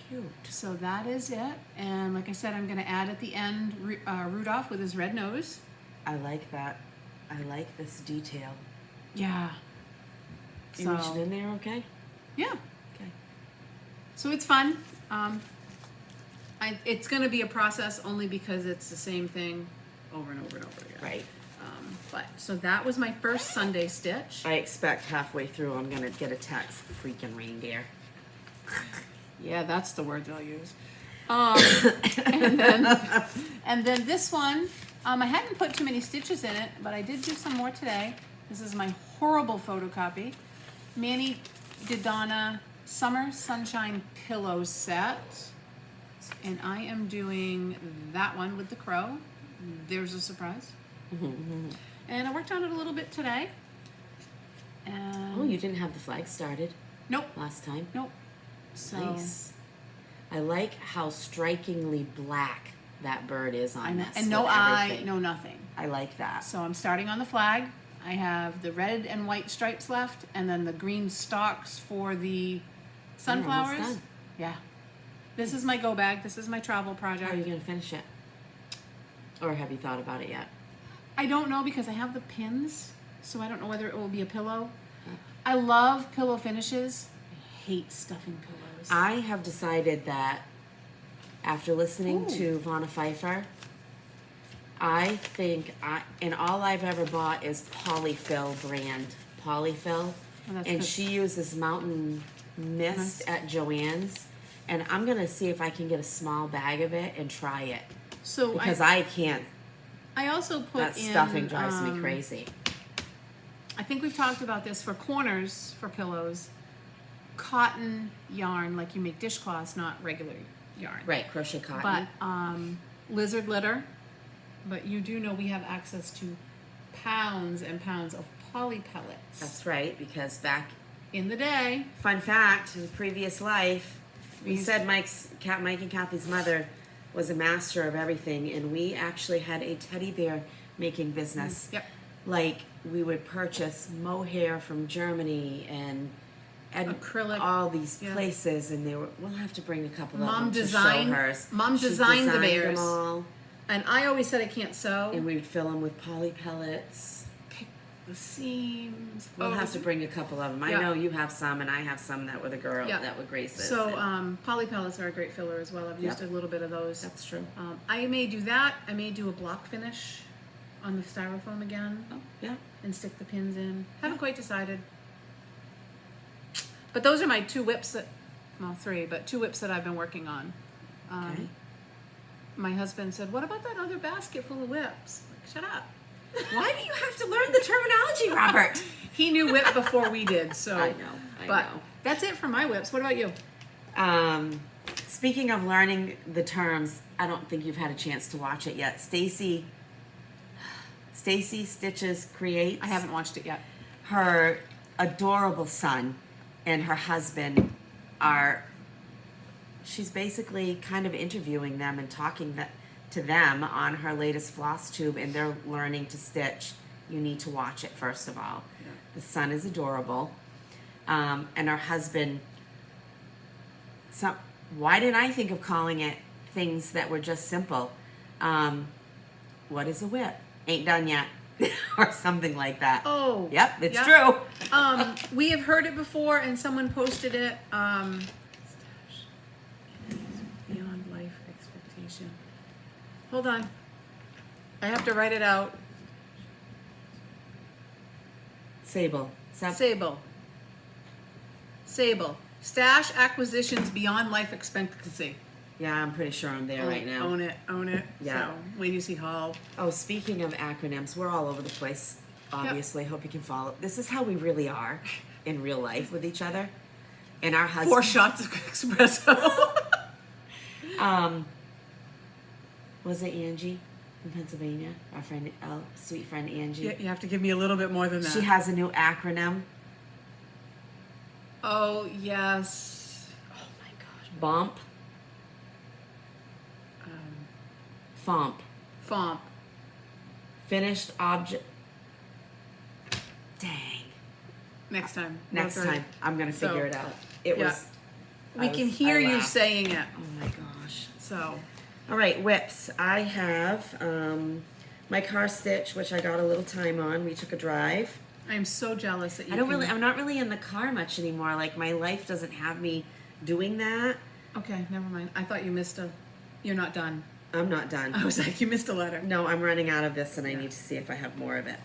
Cute. So that is it. And like I said, I'm going to add at the end Rudolph with his red nose. I like that. I like this detail. Yeah. You reached in there okay? Yeah. Okay. So it's fun. It's going to be a process only because it's the same thing over and over and over again. Right. But so that was my first Sunday stitch. I expect halfway through I'm going to get a text. Freaking reindeer. Yeah, that's the word they'll use. And then this one, I hadn't put too many stitches in it, but I did do some more today. This is my horrible photocopy. Manny Didana Summer Sunshine Pillow Set. And I am doing that one with the crow. There's a surprise. And I worked on it a little bit today. And Oh, you didn't have the flag started nope, last time? nope. So Nice. I like how strikingly black that bird is on this. and no with eye, everything. no nothing. I like that. So I'm starting on the flag. I have the red and white stripes left, and then the green stalks for the sunflowers. almost done. Yeah. This is my go bag. This is my travel How are project. you going to finish it? Or have you thought about it yet? I don't know because I have the pins, so I don't know whether it will be a pillow. I love pillow finishes. I hate stuffing pillows. I have decided that after listening Ooh. to Vonna Pfeiffer, I think and all I've ever bought is Polyfill brand. Polyfill. Oh, that's And good. she uses Mountain Mist at Joann's. And I'm going to see if I can get a small bag of it and try it. So Because I can't. I also put That in stuffing drives me crazy. I think we've talked about this for corners for pillows. Cotton yarn, like you make dishcloths, not regular yarn. Right, crochet cotton. But lizard litter. But you do know we have access to pounds and pounds of poly pellets. That's right, because back, In the day, fun fact, in previous life, we These- said Mike and Kathy's mother was a master of everything, and we actually had a teddy bear making business. Yep. Like, we would purchase mohair from Germany and Acrylic, all these yeah. places, and we'll have to bring a couple Mom of them designed- to show hers. Mom She designed the designed bears. them all, and I always said I can't sew. and we would fill them with poly pellets. Pick the seams. We'll have to bring a couple of them. I Yeah. know you have some, and I have some that were the girl Yeah. that were Grace's. So and poly pellets are a great filler as well. I've used Yep. a little bit of those. that's true. I may do that. I may do a block finish on the styrofoam again Oh, yeah. and stick the pins in. Haven't quite decided. But those are my two whips three, but two whips that I've been working on. Okay. My husband said, "What about that other basket full of whips?" Like, shut up. Why do you have to learn the terminology, Robert? He knew whip before we did, so. I know. That's it for my whips. What about you? Speaking of learning the terms, I don't think you've had a chance to watch it yet. Stacy Stitches creates. I haven't watched it yet. Her adorable son and her husband she's basically kind of interviewing them and talking to them on her latest Flosstube, and they're learning to stitch. You need to watch it first of all. Yeah. The son is adorable, and her husband. Why didn't I think of calling it things that were just simple? What is a whip? Ain't done yet, or something like that. Oh. Yep, it's yeah. true. We have heard it before, and someone posted it. Beyond life expectation. Hold on. I have to write it out. Sable. Sable. Stash acquisitions beyond life expectancy. Yeah, I'm pretty sure I'm there right now. Own it. Yeah. So, wait till you see Hall. Oh, speaking of acronyms, we're all over the place, obviously. Hope you can follow. This is how we really are in real life with each other. And our husband. 4 shots of espresso. Was it Angie in Pennsylvania? Our friend, sweet friend Angie. You have to give me a little bit more than that. She has a new acronym. Oh, yes. Oh, my gosh. BOMP. FOMP. FOMP. Finished object. Dang. Next time. Next time, I'm gonna figure it out. It yeah. was. We can hear you saying it. Oh my gosh. So. All right, whips. I have my car stitch, which I got a little time on. We took a drive. I'm so jealous that you. I'm not really in the car much anymore. Like my life doesn't have me doing that. Okay, never mind. I thought you missed a. You're not done. I'm not done. I was like, you missed a letter. No, I'm running out of this, and I need to see if I have more of it.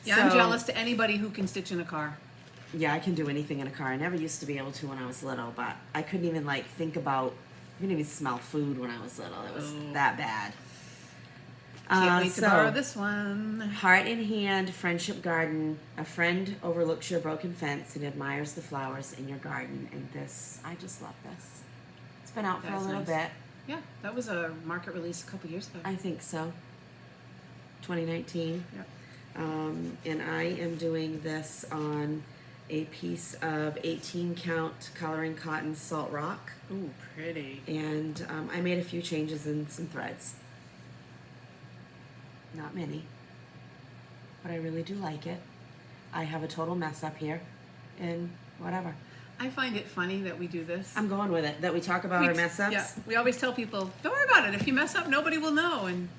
Yeah, I'm jealous to anybody who can stitch in a car. Yeah, I can do anything in a car. I never used to be able to when I was little, but I couldn't even like think about. I couldn't even smell food when I was little. It was that bad. Can't wait to borrow this one. Heart in hand, friendship garden. A friend overlooks your broken fence and admires the flowers in your garden. And this, I just love this. It's been out for a little bit. Yeah, that was a market release a couple years ago. I think so. 2019. Yep. And I am doing this on a piece of 18 count coloring cotton salt rock. Ooh, pretty. And I made a few changes in some threads. Not many, but I really do like it. I have a total mess up here, and whatever. I find it funny that we do this. I'm going with it, that we talk about our mess ups. Yeah, we always tell people, don't worry about it. If you mess up, nobody will know. And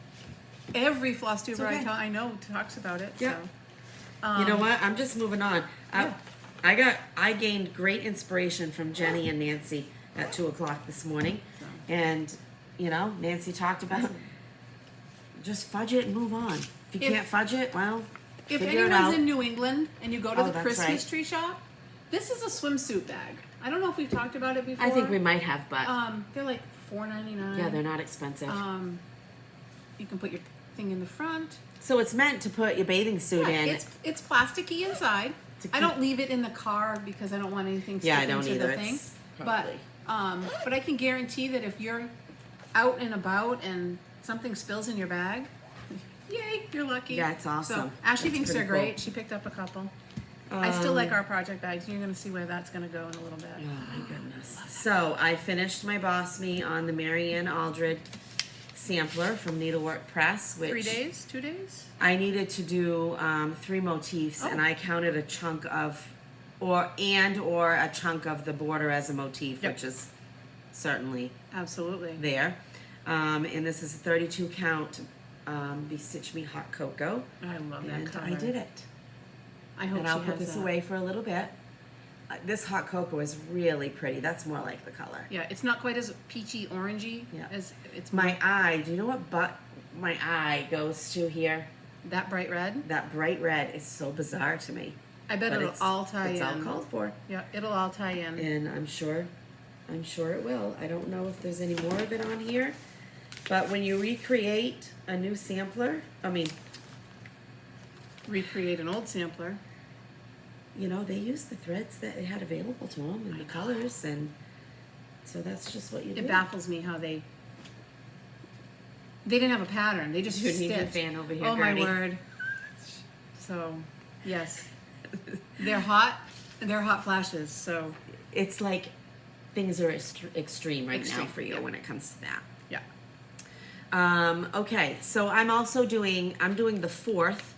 every floss tuber I know talks about it. Yeah. So. You know what? I'm just moving on. I gained great inspiration from Jenny and Nancy at 2:00 this morning, and Nancy talked about just fudge it and move on. If you can't fudge it, well, if figure it anyone's out. in New England and you go to the that's Christmas right. tree shop, this is a swimsuit bag. I don't know if we've talked about it before. I think we might have, but they're like $4.99. yeah, they're not expensive. You can put your thing in the front. So it's meant to put your bathing suit in. It's plasticky inside. I don't leave it in the car because I don't want anything sticking to the thing. But I can guarantee that if you're out and about and something spills in your bag, yay, you're lucky. Yeah, it's awesome. So Ashley That's thinks they're pretty cool. great. She picked up a couple. I still like our project bags. You're going to see where that's going to go in a little bit. Oh my goodness. So I finished my BOSME on the Ann Aldred sampler from Needlework Press, which 3 days? 2 days? I needed to do 3 motifs, and I counted a chunk of, or a chunk of the border as a motif, which is certainly absolutely there. And this is a 32 count Be Stitch Me Hot Cocoa. I love that and color. I did it. I hope and I'll put this away for a little bit. This hot cocoa is really pretty. That's more like the color. Yeah, it's not quite as peachy orangey as it's my eye. Do you know what my eye goes to here? That bright red? That bright red is so bizarre to me. I bet it'll all tie in. It's all called for. Yeah, it'll all tie in. And I'm sure it will. I don't know if there's any more of it on here. But when you recreate a new sampler, recreate an old sampler. They use the threads that they had available to them and the colors, and so that's just what you do. It baffles me how they didn't have a pattern. They just You stitched. need your fan over here, Oh Granny. my word! So, yes, they're hot. They're hot flashes. So it's like things are extreme right now Extreme, for you when it comes to that. yeah. Okay, so I'm doing the 4th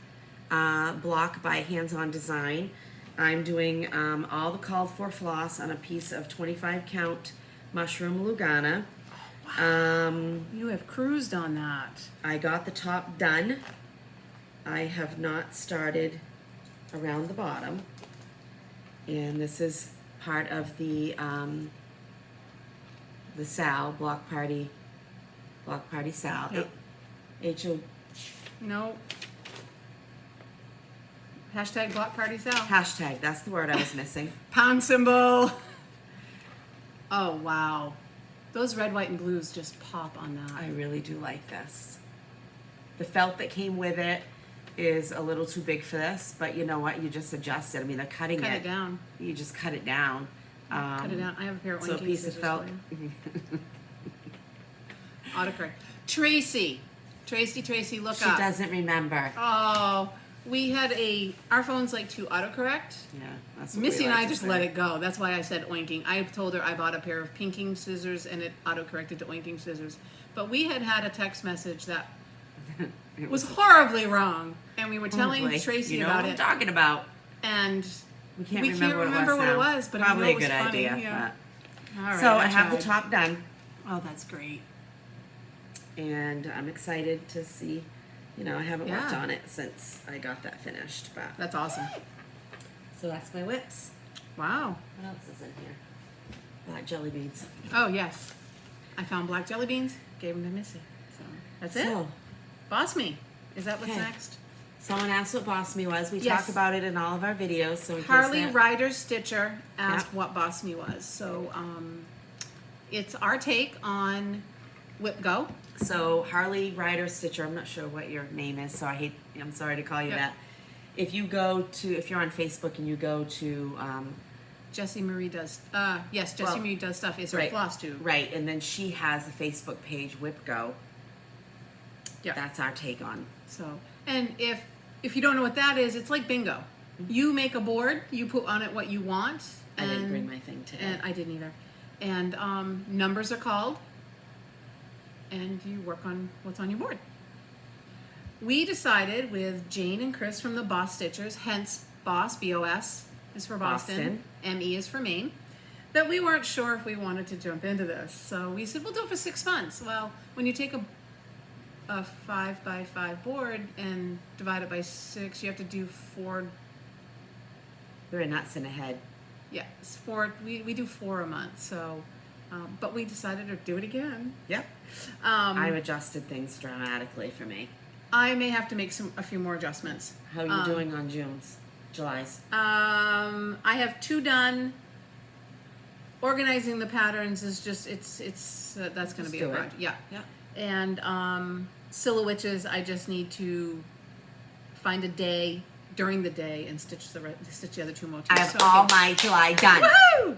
block by Hands On Design. I'm doing all the called for floss on a piece of 25 count mushroom Lugana. You have cruised on that. I got the top done. I have not started around the bottom. And this is part of the Sal Block Party Sal. Yep. H-O. No. Hashtag block party Sal. Hashtag, that's the word I was missing. Pound symbol. Oh, wow. Those red, white, and blues just pop on that. I really do like this. The felt that came with it is a little too big for this, but you know what? You just adjust it. They're cutting Cut it down. You just cut it down. Cut it down. I have a pair of So a oinking piece of scissors felt. for you. Autocorrect. Tracy, look She up. doesn't remember. Oh, we had our phones like to autocorrect. Yeah, that's what Missy we and like I to just say. let it go. That's why I said oinking. I told her I bought a pair of pinking scissors and it autocorrected to oinking scissors. But we had a text message that It was horribly wrong, and we were telling Hopefully. Tracy You know about what I'm it, talking about. and We can't we can't remember what it was, but Probably I know a it was good funny. idea. Yeah. All right, So I have the tried. top done, Oh, that's great. and I'm excited to see. You know, I haven't worked Yeah. on it since I got that finished, but That's awesome. so that's my whips. Wow. What else is in here? Black jelly beans. Oh yes, I found black jelly beans. Gave them to Missy. So that's it. So, BOSME. Is that what's Okay. next? someone asked what BOSME was. We Yes. talk about it in all of our videos. So in Harley case that, Ryder Stitcher asked Yep. what BOSME was. So it's our take on Whip Go. So Harley Ryder Stitcher, I'm not sure what your name is, so I'm sorry to call you Yep. that. If you're on Facebook and you go to, Jessie Marie does. Yes, Jessie Well, Marie does stuff. It's her right. Flosstube. right, and then she has a Facebook page, Whip Go. Yeah. That's our take on. So, and if you don't know what that is, it's like bingo. You make a board, you put on it what you want. I And, didn't bring my thing today. And I didn't either. And numbers are called, and you work on what's on your board. We decided with Jane and Chris from the Boss Stitchers, hence Boss, B-O-S, is for Boston, Boston. M-E is for Maine, that we weren't sure if we wanted to jump into this. So we said, we'll do it for 6 months. Well, when you take a 5x5 board and divide it by 6, you have to do 4. We're nuts in the head. Yeah, it's 4. We do 4 a month. So, but we decided to do it again. Yep. I've adjusted things dramatically for me. I may have to make a few more adjustments. How are you doing on July's? I have 2 done. Organizing the patterns is just that's going to be a do it. project. Yeah. Yeah. And Silhowitches, I just need to find a day during the day and stitch the other 2 motifs. I have So, all okay. my July done. Woo!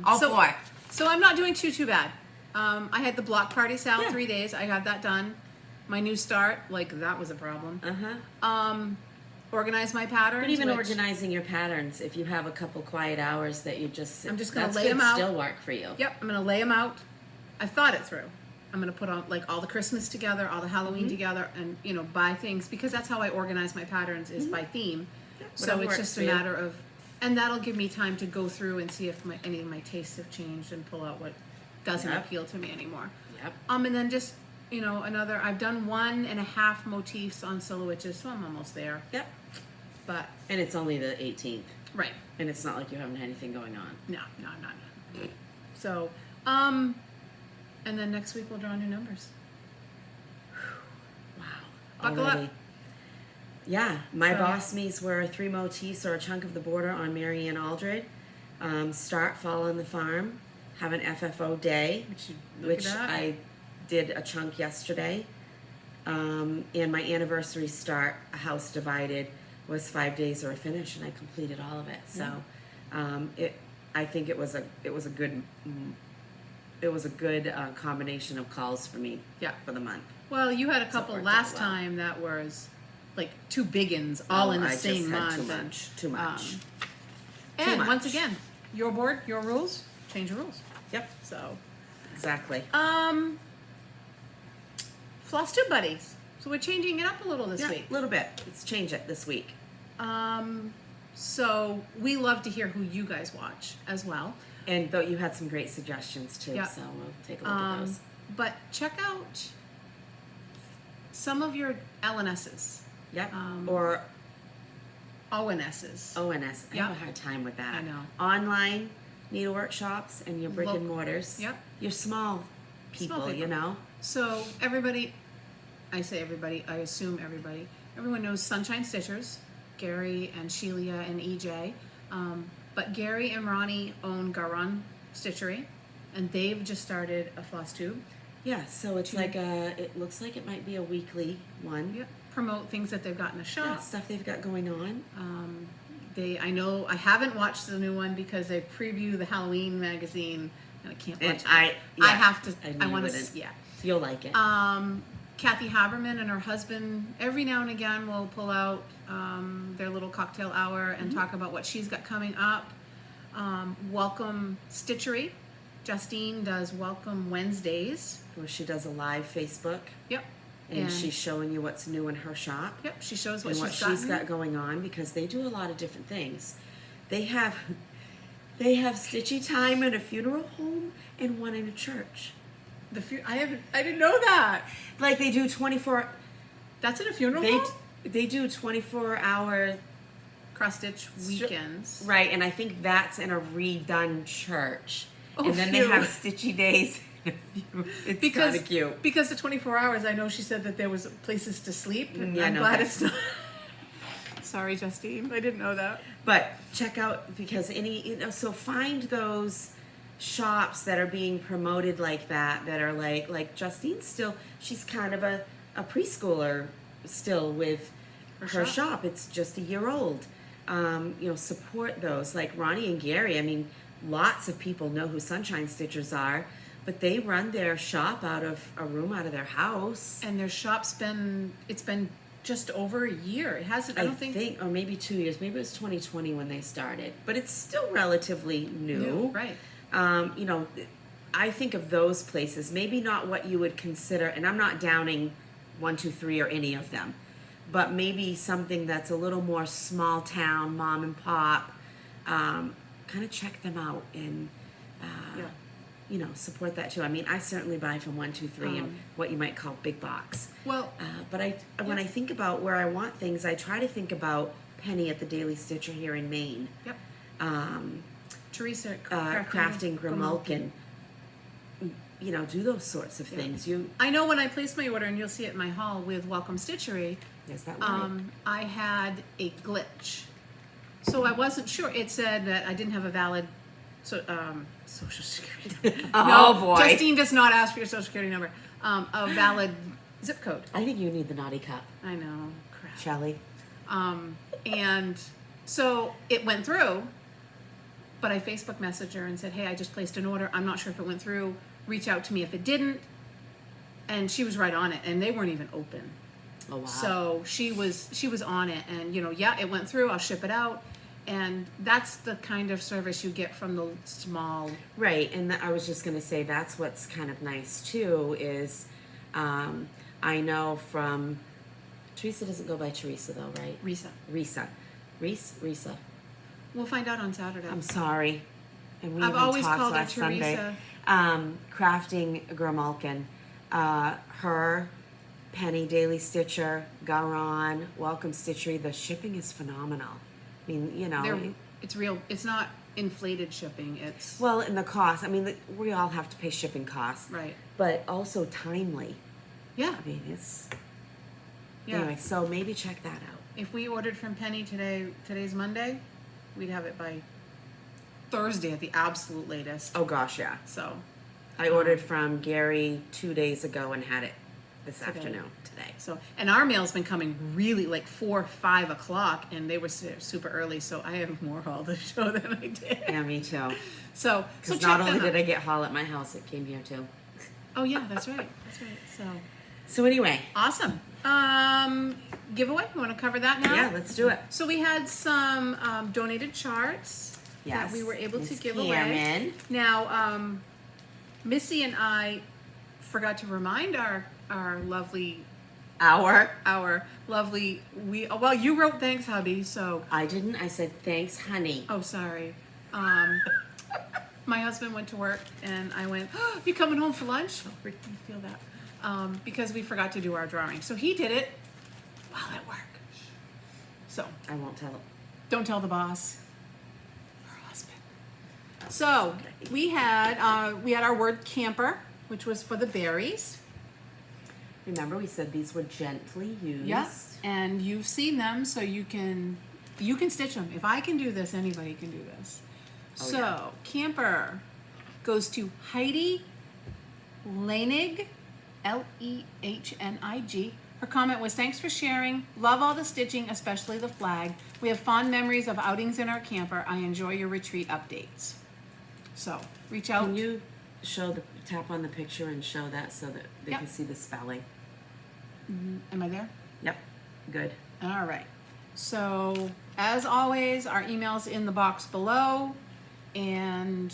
All so, 4. So I'm not doing too bad. I had the block party sale Yeah. 3 days. I got that done. My new start, like that was a problem. Organize my patterns. But even which- organizing your patterns, if you have a couple quiet hours that you just I'm just gonna that's lay could them out. still work for you. Yep, I'm gonna lay them out. I thought it through. I'm gonna put on like all the Christmas together, all the Halloween together, and buy things because that's how I organize my patterns is by theme. So whatever it's works just for a you. matter of, and that'll give me time to go through and see if any of my tastes have changed and pull out what doesn't Yep. appeal to me anymore. Yep. And then just another. I've done 1.5 motifs on Silhowitches, so I'm almost there. Yep. But And it's only the 18th, right. and it's not like you haven't had anything going on. No, I'm not. So, and then next week we'll draw new numbers. Wow. Buckle up. Already. Yeah, my So- BOSMEs were 3 motifs or a chunk of the border on Ann Aldred. Start Fall on the Farm. Have an FFO day, which I did a chunk yesterday. And my anniversary start, A House Divided, was 5 days or a finish, and I completed all of it. So, I think it was a good combination of calls for me. Yeah. For the month. Well, you had a So it couple worked last out well. time that was like 2 big uns all in the I same just had month. too much. Too much. And much. once again, your board, your rules, change the rules. Yep. So, Exactly. Flosstube Buddies. So we're changing it up a little this Yeah, week. a little bit. Let's change it this week. So we love to hear who you guys watch as well. And though you had some great suggestions too, Yeah. so we'll take a look at those. But check out some of your LNSs, Yep. Or ONSs. ONS. I have a Yep. hard time with that. I know. Online needle workshops and your brick and Local. mortars. Yep. Your small people, Small you people. know. So everybody, I say everybody, I assume everybody, everyone knows Sunshine Stitchers, Gary and Sheila and EJ. But Gary and Ronnie own Garon Stitchery, and they've just started a floss tube. Yeah. So it's like it looks like it might be a weekly one. Yep. Promote things that they've got in the shop. Yeah, stuff they've got going on. I know I haven't watched the new one because they preview the Halloween magazine and I can't And watch it. I have to. I knew I you want to. wouldn't. Yeah. You'll like it. Kathy Haberman and her husband every now and again will pull out their little cocktail hour and talk about what she's got coming up. Welcome Stitchery. Justine does Welcome Wednesdays. Where she does a live Facebook. Yep. And she's showing you what's new in her shop. Yep, she shows what and what she's got going on, because they do a lot of different things. They have Stitchy time in a funeral home and one in a church. I didn't know that. Like they do 24. That's in a funeral home? They do 24-hour cross stitch weekends. Right, and I think that's in a redone church. Oh, and then they have Stitchy days. It's kind of cute. Because the 24 hours, I know she said that there was places to sleep. And I'm glad it's not. Sorry, Justine. I didn't know that. But check out, because so find those shops that are being promoted like that are like Justine's still, she's kind of a preschooler still with her shop. It's just a year old. Support those. Like Ronnie and Gary, I mean, lots of people know who Sunshine Stitchers are, but they run their shop out of a room out of their house. And their shop's been just over a year. It hasn't, I don't think, or maybe 2 years. Maybe it was 2020 when they started, but it's still relatively new. Right. I think of those places, maybe not what you would consider, and I'm not downing 1, 2, 3 or any of them, but maybe something that's a little more small town, mom and pop. Kind of check them out and support that too. I mean, I certainly buy from 1, 2, 3 and what you might call big box. Well, but when I think about where I want things, I try to think about Penny at the Daily Stitcher here in Maine. Yep. Teresa crafting Grimalkin. Do those sorts of things. I know when I placed my order, and you'll see it in my haul with Welcome Stitchery. Is that right? I had a glitch, so I wasn't sure. It said that I didn't have a valid social security. Boy! Justine does not ask for your social security number. A valid zip code. I think you need the naughty cup. I know, crap. Shelley. And so it went through, but I Facebook messaged her and said, "Hey, I just placed an order. I'm not sure if it went through. Reach out to me if it didn't." And she was right on it, and they weren't even open. Oh wow! So she was on it, and it went through. I'll ship it out, and that's the kind of service you get from the small. Right, and I was just going to say that's what's kind of nice too is, I know from Teresa doesn't go by Teresa though, right? Risa. We'll find out on Saturday. I'm sorry. And I've always called her last Sunday. Teresa. Crafting Grimalkin. Her, Penny, Daily Stitcher, Garon, Welcome Stitchery. The shipping is phenomenal. I mean, it's real. It's not inflated shipping. It's and the cost. I mean, we all have to pay shipping costs, right, but also timely. Yeah. I mean, it's anyway. So maybe check that out. If we ordered from Penny today's Monday, we'd have it by Thursday at the absolute latest. Oh gosh, yeah. So I ordered from Gary 2 days ago and had it this afternoon today. So, and our mail's been coming really like 4 or 5 o'clock, and they were super early. So I have more haul to show than I did. Yeah, me too. So because not only did I get haul at my house, it came here too. Oh yeah, that's right. That's right. So anyway, awesome. Giveaway. You want to cover that now? Yeah, let's do it. So we had some donated charts that we were able to give away. Now, Missy and I forgot to remind our lovely lovely you wrote thanks, hubby. So I didn't. I said thanks, honey. Oh, sorry. My husband went to work, and I went, "Oh, you coming home for lunch?" Oh, Rick didn't feel that because we forgot to do our drawing. So he did it while at work. So I won't tell. Don't tell the boss. Her husband. So we had our word camper, which was for the berries. Remember, we said these were gently used. Yes, and you've seen them, so you can stitch them. If I can do this, anybody can do this. Camper goes to Heidi Lenig, Lehnig. Her comment was, "Thanks for sharing. Love all the stitching, especially the flag. We have fond memories of outings in our camper. I enjoy your retreat updates." So reach out. tap on the picture and show that so that they Yep. can see the spelling. Am I there? Yep, good. All right. So, as always, our email's in the box below, and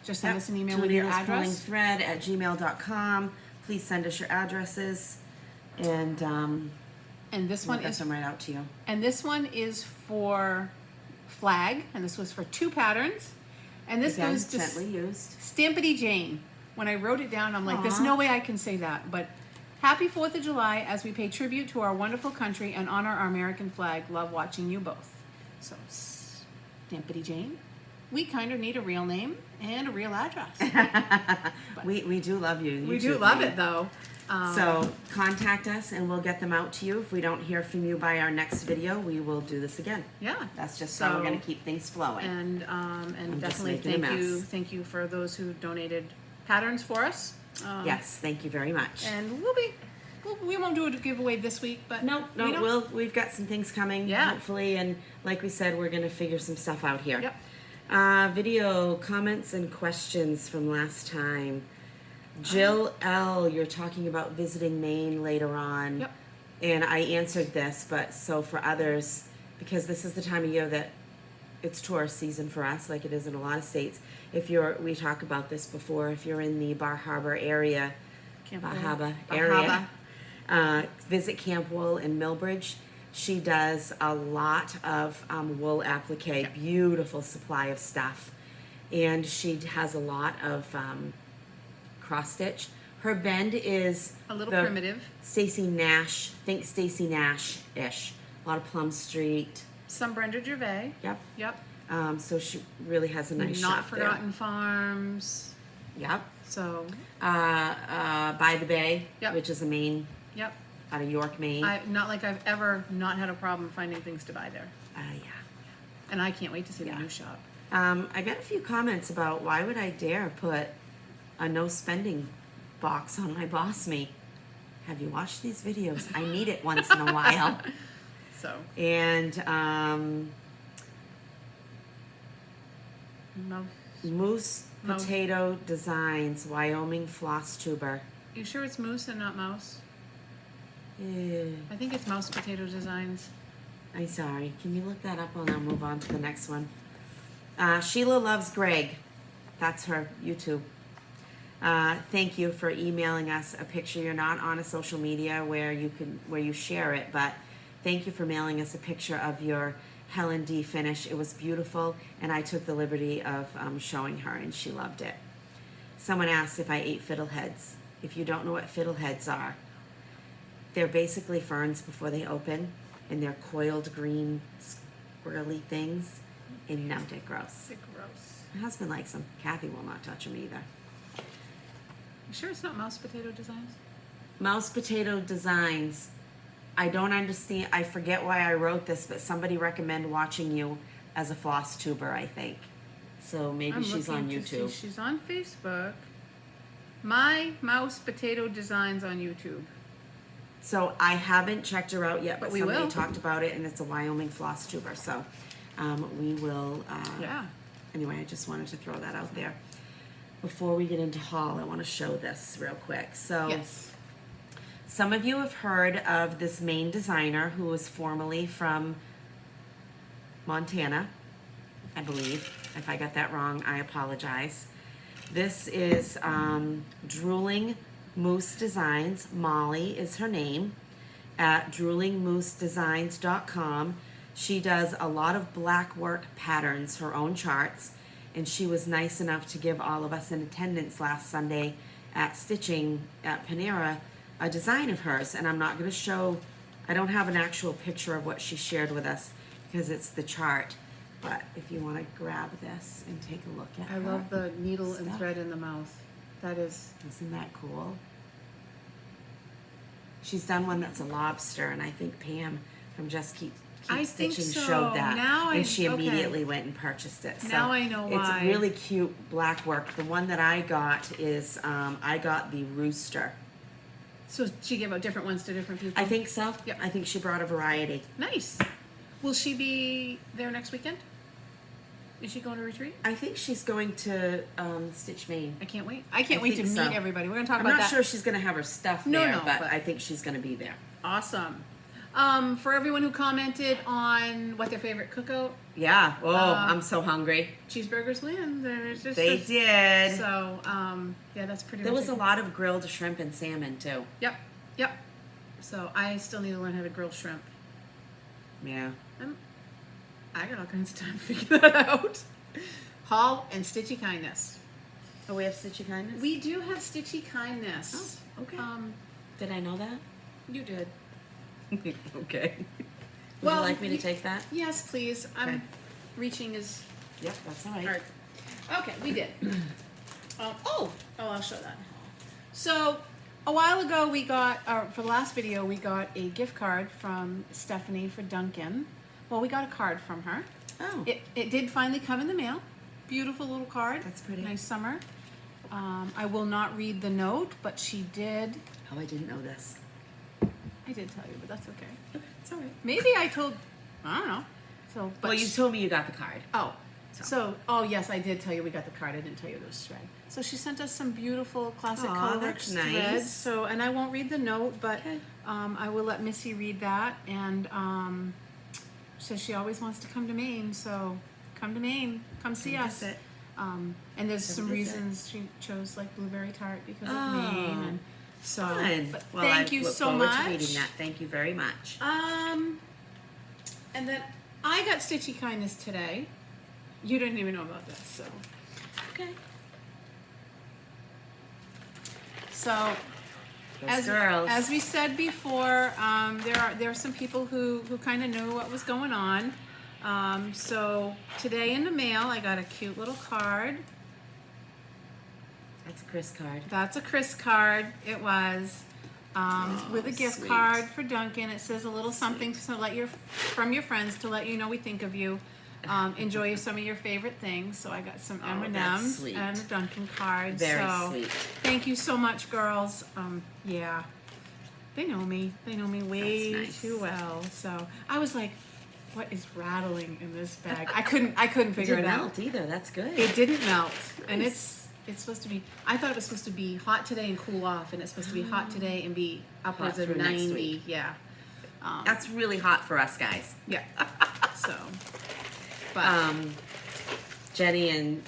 just send us an email with your address. twoneedlespullingthread@gmail.com. Please send us your addresses, and And this we'll one get is them right out to you. And this one is for flag, and this was for 2 patterns. And this Again, goes to gently used. Stampity Jane. When I wrote it down, I'm like, there's Aw. no way I can say that. But happy 4th of July as we pay tribute to our wonderful country and honor our American flag. Love watching you both. So, Stampity Jane, we kind of need a real name and a real address. We do love you. We You do too, love Lee. it, though. So contact us and we'll get them out to you. If we don't hear from you by our next video, we will do this again. Yeah. That's just how we're So- going to keep things flowing. And just definitely making a mess. thank you for those who donated patterns for us. Yes, thank you very much. And we won't do a giveaway this week, but No, we don't- we've got some things coming, Yeah. hopefully, and like we said, we're going to figure some stuff out here. Yep. Video comments and questions from last time. Jill L., you're talking about visiting Maine later on. Yep. And I answered this, but so for others, because this is the time of year that it's tourist season for us, like it is in a lot of states. We talk about this before, if you're in the Bar Harbor area, visit Camp Wool in Millbridge. She does a lot of wool applique, Yep. beautiful supply of stuff. And she has a lot of cross stitch. Her bend is A little the primitive. Stacey Nash, think Stacey Nash-ish. A lot of Plum Street. Some Brenda Gervais. Yep. Yep. So she really has a nice Not shop Forgotten Farms. there. Yep. So, By the Bay, Yep. which is a Maine, yep. out of York, Maine. Not like I've ever not had a problem finding things to buy there. Yeah. And I can't wait to see Yeah. the new shop. I got a few comments about why would I dare put a no spending box on my BOSME. Have you watched these videos? I need it once in a while. So, And no. Moose No. Potato Designs, Wyoming Floss Tuber. You sure it's moose and not mouse? Eh, I think it's Mouse Potato Designs. I'm sorry. Can you look that up and I'll move on to the next one? Sheila Loves Greg. That's her YouTube. Thank you for emailing us a picture. You're not on a social media where you share it, but thank you for mailing us a picture of your Helen D finish. It was beautiful, and I took the liberty of showing her, and she loved it. Someone asked if I ate fiddleheads. If you don't know what fiddleheads are, they're basically ferns before they open, and they're coiled green squirrely things, and no, they're gross. It's gross. My husband likes them. Kathy will not touch them either. You sure it's not Mouse Potato Designs? Mouse Potato Designs. I don't understand. I forget why I wrote this, but somebody recommended watching you as a floss tuber, I think. So maybe she's on looking to see- YouTube. She's on Facebook. My Mouse Potato Designs on YouTube. So I haven't checked her out yet, but we somebody will. talked about it, and it's a Wyoming floss tuber. So we will. Yeah. Anyway, I just wanted to throw that out there. Before we get into haul, I want to show this real quick. So Yes. some of you have heard of this Maine designer who was formerly from Montana, I believe. If I got that wrong, I apologize. This is Drooling Moose Designs. Molly is her name, at droolingmoosedesigns.com. She does a lot of black work patterns, her own charts, and she was nice enough to give all of us in attendance last Sunday at Stitching at Panera a design of hers. And I'm not going to show, I don't have an actual picture of what she shared with us because it's the chart. But if you want to grab this and take a look at I her love the needle and stuff. thread in the mouth. That is, Isn't that cool? She's done one that's a lobster, and I think Pam from Just Keep I think Stitching so. showed that. Now and I- she okay. immediately went and purchased it. So Now I know why. It's really cute black work. The one that I got is, I got the rooster. so she gave out different ones to different people? I think so. Yep. I think she brought a variety. Nice. Will she be there next weekend? Is she going to retreat? I think she's going to Stitch, Maine. I can't wait. I can't wait to think meet so. everybody. We're going to talk I'm about not that. sure she's going to have her stuff No, there, no, but but- I think she's going to be there. Awesome. For everyone who commented on what their favorite cookout, Yeah. Oh, I'm so hungry. cheeseburgers win. They did. So, yeah, that's pretty There much was it. a lot of grilled shrimp and salmon too. Yep, yep. So I still need to learn how to grill shrimp. Yeah. I got all kinds of time to figure that out. Haul and Stitchy Kindness. Oh, we have Stitchy Kindness? We do have Stitchy Kindness. Oh, okay. Did I know that? You did. Okay. Would Well, you like me to take that? Yes, please. I'm Okay. reaching is Yep, that's all right. hard. Okay, we did. I'll show that. So a while ago, we got for the last video, we got a gift card from Stephanie for Duncan. Well, we got a card from her. Oh. It did finally come in the mail. Beautiful little card. That's pretty. Nice summer. I will not read the note, but she did. Oh, I didn't know this. I did tell you, but that's okay. Okay, it's all right. Maybe I told. I don't know. So, but Well, you told me you got the card. Oh, yes, I did tell you we got the card. I didn't tell you those thread. So she sent us some beautiful classic Aw, color that's threads. nice. So, and I won't read the note, but Okay. I will let Missy read that. And says she always wants to come to Maine, so come to Maine, come see Come us. visit. And there's Come some visit. reasons she chose like blueberry tart because of Oh, Maine. And so, Fun. but Well, thank I you look so forward much. to reading that. Thank you very much. And then I got Stitchy Kindness today. You didn't even know about this, so. Okay. So, Those girls. as we said before, there are some people who kind of knew what was going on. So today in the mail, I got a cute little card. That's a Chris card. That's a Chris card. It was. With a gift sweet. card for Duncan. It says a little something from your friends to let you know we think of you. Enjoy some of your favorite things. So I got some Oh, M&Ms that's sweet. and a Duncan card. Very so sweet. Thank you so much, girls. Yeah, they know me. They know me way That's nice. too well. So I was like, what is rattling in this bag? I couldn't It figure didn't it out. melt either. That's good. It didn't melt, and Nice. it's supposed to be. I thought it was supposed to be hot today and cool off, and it's supposed to be hot today and be upwards Hot of through next 90. week. Yeah. That's really hot for us guys. Yeah. So, but Jenny and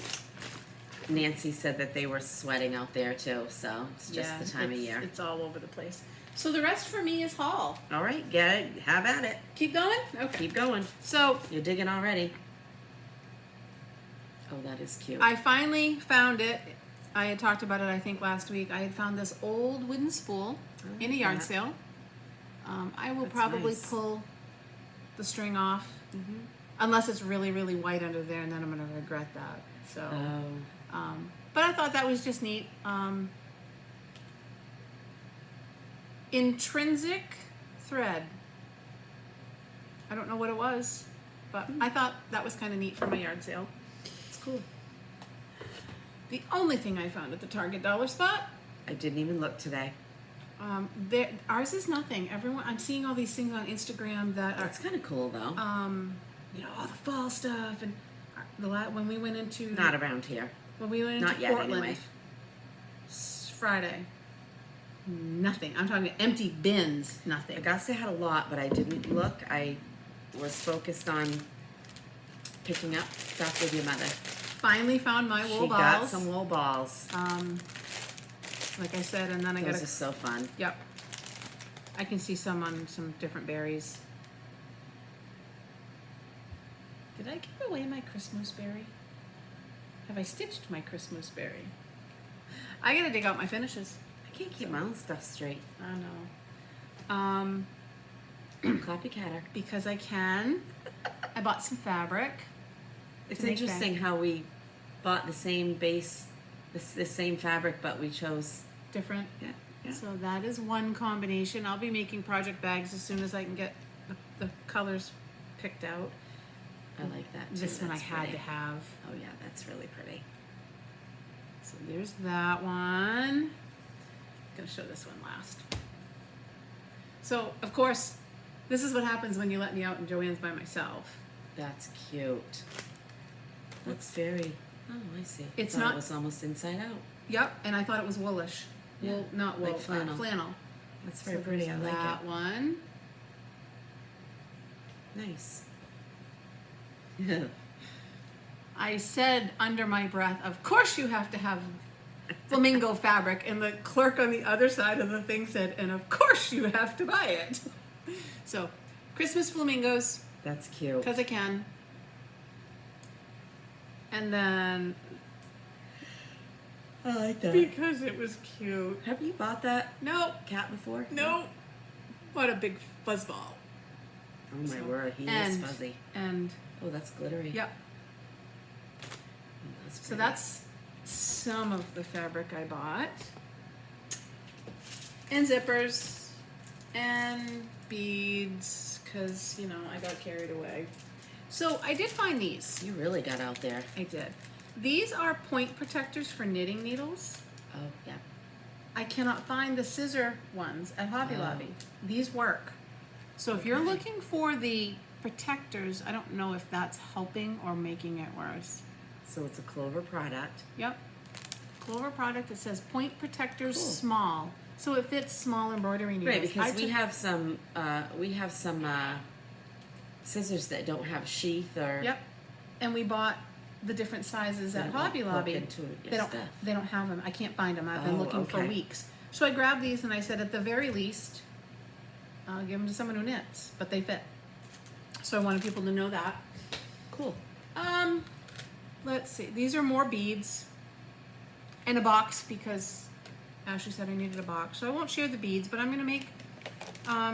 Nancy said that they were sweating out there too, so it's just yeah, the time of year. It's all over the place. So the rest for me is haul. All right, get it. Have at it. Keep going. Okay. Keep going. So You're digging already. Oh, that is cute. I finally found it. I had talked about it, I think, last week. I had found this old wooden spool in a yard that. sale. I will That's probably nice. pull the string off, unless it's really, really white under there, and then I'm going to regret that. So, Oh, but I thought that was just neat. Intrinsic thread. I don't know what it was, but I thought that was kind of neat for my yard sale. it's cool. The only thing I found at the Target dollar spot, I didn't even look today. ours is nothing. Everyone, I'm seeing all these things on Instagram that are, That's kind of cool though. all the fall stuff, and when we went into Not around here. when we went into Not yet, Portland, anyway. Friday, nothing. I'm talking empty bins, nothing. Augusta had a lot, but I didn't look. I was focused on picking up stuff with your mother. Finally found my wool She balls. got some wool balls. Like I said, and then I got Those are so fun. Yep. I can see some on some different berries. Did I give away my Christmas berry? Have I stitched my Christmas berry? I gotta dig out my finishes. I can't keep my own stuff straight. I know. Copycatter. Because I can. I bought some fabric. It's to make interesting how we bought the same base, the same fabric, but we chose. Different. Yeah. Yeah. So that is one combination. I'll be making project bags as soon as I can get the colors picked out. I like that too. This one I That's had pretty. to have. Oh yeah, that's really pretty. So there's that one. Gonna show this one last. So of course, this is what happens when you let me out and Joanne's by myself. That's cute. That's very. Oh, I see. It's Thought not- It was almost inside out. Yep, and I thought it was woolish. Yeah, Wool, not wool, like flannel. flannel. That's very So pretty. I there's like that one. it. Nice. Yeah. I said under my breath, of course you have to have flamingo fabric, and the clerk on the other side of the thing said, and of course you have to buy it. So, Christmas flamingos, That's cute. because I can. And then, I like that. because it was cute. Have you bought that No, cat before? no. What a big fuzzball. Oh my So- word, he is and- fuzzy. And, Oh, that's glittery. yep. Oh, that's So pretty. that's some of the fabric I bought. And zippers and beads, because, you know, I got carried away. So I did find these. You really got out there. I did. These are point protectors for knitting needles. Oh, yeah. I cannot find the scissor ones at Hobby Oh. Lobby. These work. So if you're Okay. looking for the protectors, I don't know if that's helping or making it worse. So it's a Clover product. Yep. Clover product. It says point protectors Cool. small. So it fits small embroidery needles. Right, because I we took- have some scissors that don't have sheath or. Yep. And we bought the different sizes at that Hobby won't Lobby. poke into your They don't. stuff. They don't have them. I can't find them. I've been Oh, looking for okay. weeks. So I grabbed these and I said, at the very least, I'll give them to someone who knits, but they fit. So I wanted people to know that. Cool. Let's see. These are more beads and a box because Ashley said I needed a box. So I won't share the beads, but I'm gonna make. I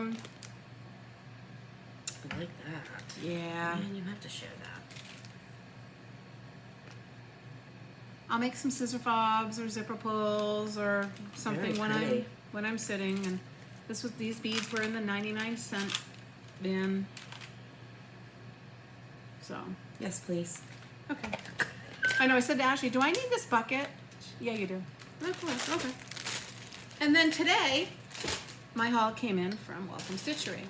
like that. Yeah. Man, you have to share that. I'll make some scissor fobs or zipper pulls or something Very when pretty. I'm sitting. And these beads were in the 99-cent bin. So Yes, please. okay. I know. I said to Ashley, "Do I need this bucket?" Yeah, you do. Of course. Okay. And then today, my haul came in from Welcome Stitchery.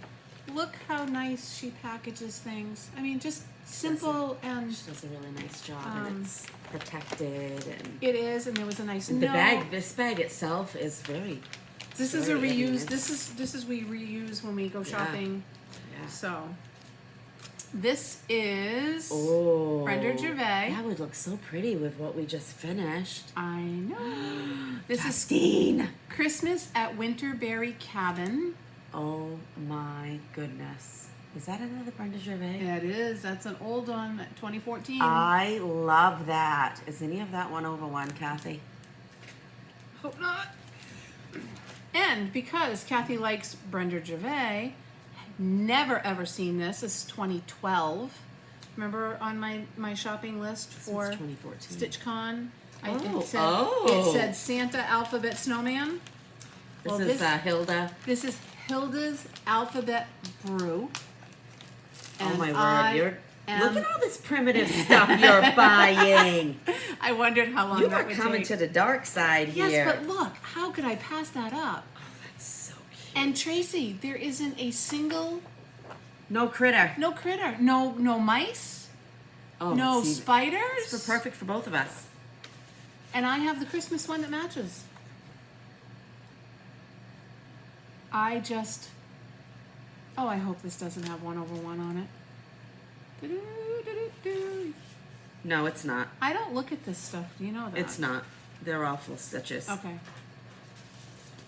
Look how nice she packages things. I mean, just simple and She does a really nice job, Um, and it's protected, and it is. And there was a nice the note. bag. This bag itself is very. This is a very- I mean, reuse. it's- This is we reuse when we go Yeah. shopping. Yeah. So this is Oh. Brenda Gervais. That would look so pretty with what we just finished. I know. This is Justine. Christmas at Winterberry Cabin. Oh my goodness. Is that another Brenda Gervais? It is. That's an old one, 2014. I love that. Is any of that 1/1, Kathy? Hope not. And because Kathy likes Brenda Gervais, never ever seen this. This is 2012. Remember on my shopping list for Since 2014. StitchCon? Oh. It said Santa Alphabet Snowman. This Well, is Hilda. This is Hilda's Alphabet Brew. Oh And my I word! Look am- at all this primitive stuff you're buying. I wondered how long You that are would coming take. to the dark side Yes, here. but look, how could I pass that up? That's so cute. And Tracy, there isn't a single, No critter. no critter, no mice, Oh, no see, spiders. it's perfect for both of us. And I have the Christmas one that matches. I hope this doesn't have 1/1 on it. Do-do-do-do-do. No, it's not. I don't look at this stuff. Do you know that? It's not. They're all full stitches. Okay.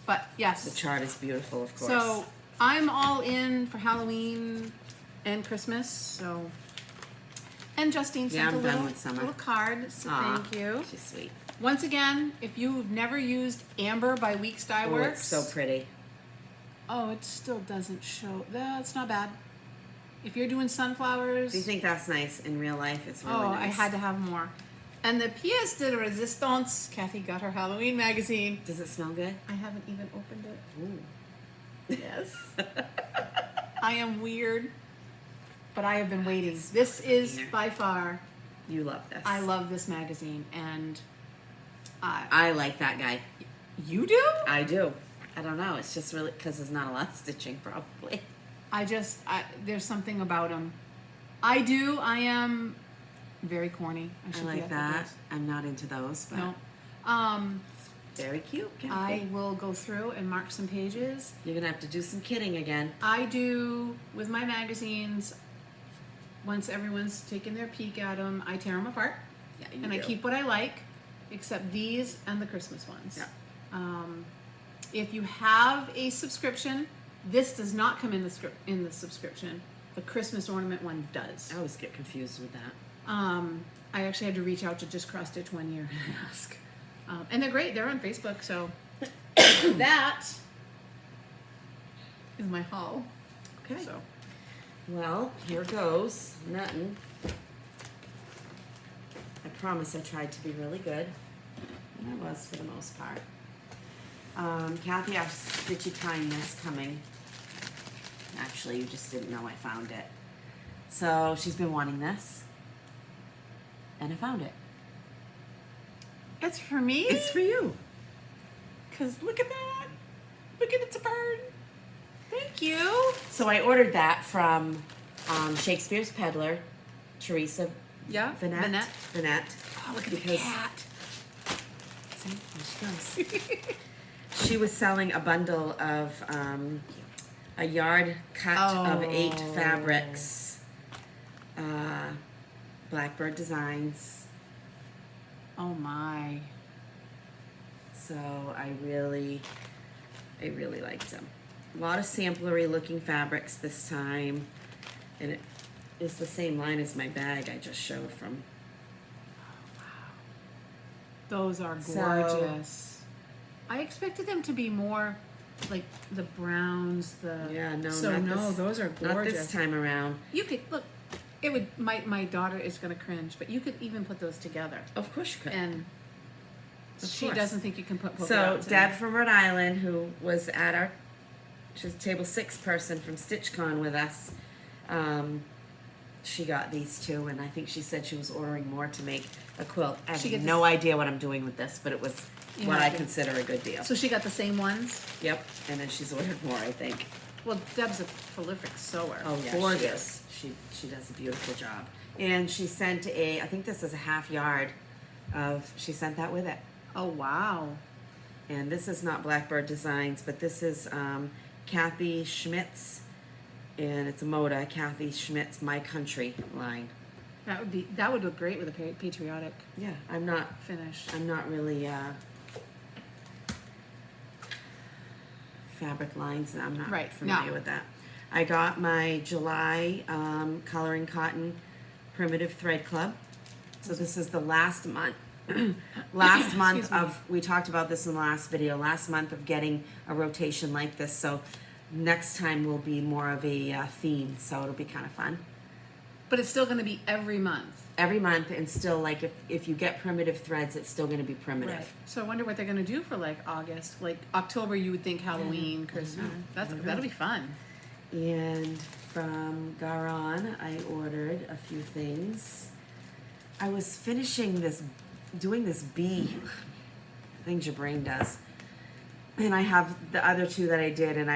But yes. The chart is beautiful, of course. So I'm all in for Halloween and Christmas. So, and Justine Yeah, sent I'm a done little, with summer. little card. So Aw, thank you. She's sweet. Once again, if you've never used Amber by Weeks Dye Oh, Works, it's so pretty. oh, it still doesn't show. That's not bad. If you're doing sunflowers, Do you think that's nice in real life? It's really oh, nice. I had to have more. And the pièce de résistance. Kathy got her Halloween magazine. Does it smell good? I haven't even opened it. Ooh. Yes. I am weird, but I have been waiting. It's This is here. by far, You love this. I love this magazine, and I like that guy. you do? I do. I don't know. It's just really because there's not a lot of stitching, probably. There's something about him. I am very corny. I should be like up with that. those. I'm not into those, but No. very cute. Kathy. I will go through and mark some pages. You're gonna have to do some kidding again. I do with my magazines. Once everyone's taken their peek at them, I tear them apart, Yeah, you and do. I keep what I like, except these and the Christmas ones. Yeah. If you have a subscription, this does not come in the subscription. The Christmas ornament one does. I always get confused with that. I actually had to reach out to Just Cross Stitch one year and ask. And they're great. They're on Facebook, so that is my haul. Okay. So Well, here goes. Nothing. I promise I tried to be really good. And I was for the most part. Kathy asked Stitchy Kindness coming. Actually, you just didn't know I found it. So she's been wanting this. And I found it. it's for me. It's for you. Cause look at that. Look at it's a bird. Thank you. So I ordered that from Shakespeare's Peddler, Teresa Yeah. Vanette. Oh, look at the Because- cat. See, there she goes. She was selling a bundle of a yard cut of 8 Oh. fabrics, Blackbird Designs. Oh my. So I really liked them. A lot of samplery looking fabrics this time, and it is the same line as my bag I just showed from. Those are So- gorgeous. I expected them to be more like the browns, the Yeah, no, So not no, this- those are Not gorgeous. this time around. You could look. It would. My daughter is gonna cringe, but you could even put those together, Of course you could. and Of she course. doesn't think you can put polka So dots in Deb it. from Rhode Island, who was at our, she's a table 6 person from StitchCon with us, she got these two, and I think she said she was ordering more to make a quilt. I She have gets no this- idea what I'm doing with this, but it was You what I have to. consider a good deal. So she got the same ones. Yep, and then she's ordered more, I think. Well, Deb's a prolific sewer. Oh yeah, gorgeous. She does a beautiful job, and she sent I think this is a half yard of. She sent that with it. Oh wow. And this is not Blackbird Designs, but this is Kathy Schmidt's, and it's a Moda, Kathy Schmidt's My Country line. That would look great with a patriotic Yeah, I'm not finish. really fabric lines, and I'm not Right, familiar no. with that. I got my July Coloring Cotton Primitive Thread Club. So this is the last month. Last month Excuse me. of, we talked about this in the last video, last month of getting a rotation like this. So next time will be more of a theme, so it'll be kind of fun. But it's still going to be every month. Every month, and still, like, if you get primitive threads, it's still going to be primitive. So I wonder what they're going to do for like August. Like October, you would think Halloween, Christmas. That'll be fun. And from Garon, I ordered a few things. I was finishing doing this bee, things your brain does. And I have the other 2 that I did, and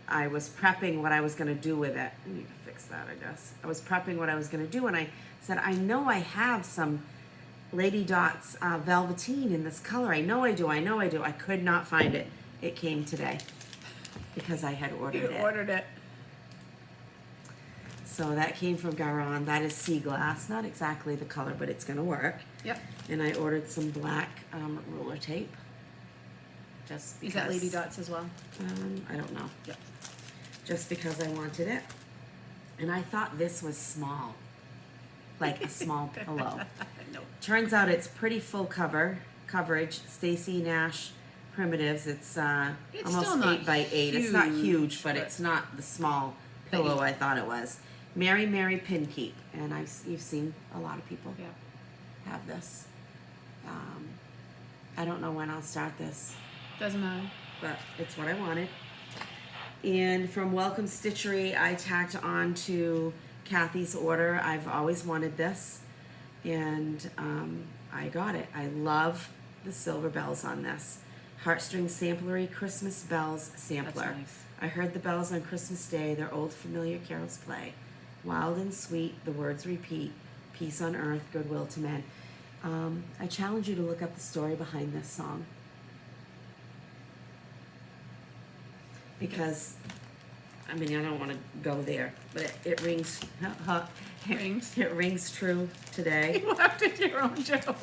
I was prepping what I was going to do with it. I need to fix that, I guess. I was prepping what I was going to do, and I said, I know I have some Lady Dots velveteen in this color. I know I do. I could not find it. It came today because I had ordered it. ordered it. So that came from Garon. That is sea glass. Not exactly the color, but it's going to work. Yep. And I ordered some black ruler tape. Just because. Is that Lady Dots as well? I don't know. Yep. Just because I wanted it. And I thought this was small. Like a small pillow. No. Turns out it's pretty full coverage. Stacy Nash Primitives. It's It's almost still not 8 by 8. It's not huge, huge, but but- it's not the small pillow I thought it was. Mary Mary Pin Keep, and you've seen a lot of people Yeah. have this. I don't know when I'll start this, Doesn't matter. but it's what I wanted. And from Welcome Stitchery, I tacked on to Kathy's order. I've always wanted this, and I got it. I love the silver bells on this. Heartstring Samplery Christmas Bells Sampler. That's nice. I heard the bells on Christmas Day, their old familiar carols play. Wild and sweet, the words repeat. peace on earth, goodwill to men. I challenge you to look up the story behind this song. Because, I mean, I don't want to go there, but it rings, it rings true today. You laughed at your own joke.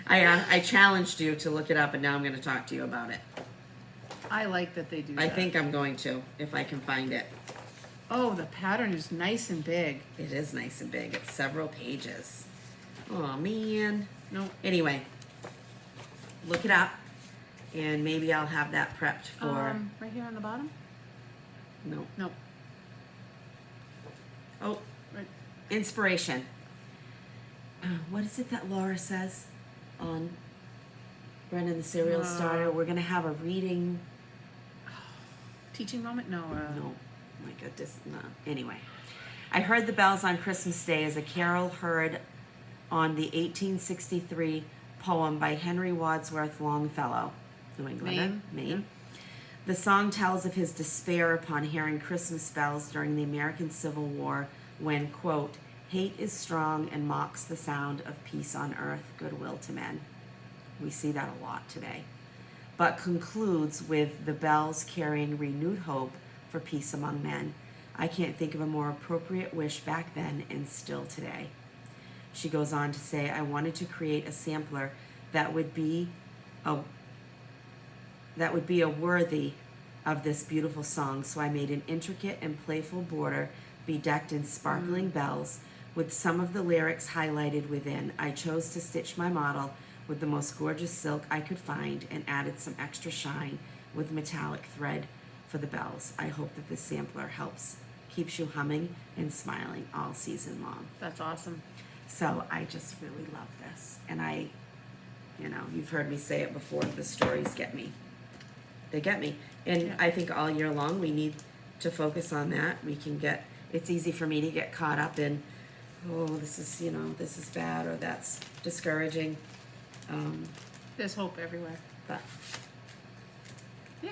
I challenged you to look it up, and now I'm going to talk to you about it. I like that they do that. I think I'm going to, if I can find it. Oh, the pattern is nice and big. It is nice and big. It's several pages. Oh, man. No. Anyway, look it up, and maybe I'll have that prepped for... Right here on the bottom? No. No. Oh, Right. inspiration. What is it that Laura says on Brendan the Serial Starter? We're going to have a reading... Teaching moment? No. No, my goodness, no. Anyway, I heard the bells on Christmas Day as a carol heard on the 1863 poem by Henry Wadsworth Longfellow, New Englander, Maine. Yeah. The song tells of his despair upon hearing Christmas bells during the American Civil War when, quote, hate is strong and mocks the sound of peace on earth, goodwill to men. We see that a lot today. But concludes with the bells carrying renewed hope for peace among men. I can't think of a more appropriate wish back then and still today. She goes on to say, I wanted to create a sampler that would be a worthy of this beautiful song, so I made an intricate and playful border bedecked in sparkling bells with some of the lyrics highlighted within. I chose to stitch my model with the most gorgeous silk I could find and added some extra shine with metallic thread for the bells. I hope that this sampler keeps you humming and smiling all season long. That's awesome. So I just really love this. And you've heard me say it before, the stories get me. They get me. And Yeah. I think all year long we need to focus on that. It's easy for me to get caught up in, oh, this is bad or that's discouraging. There's hope everywhere. But Yeah.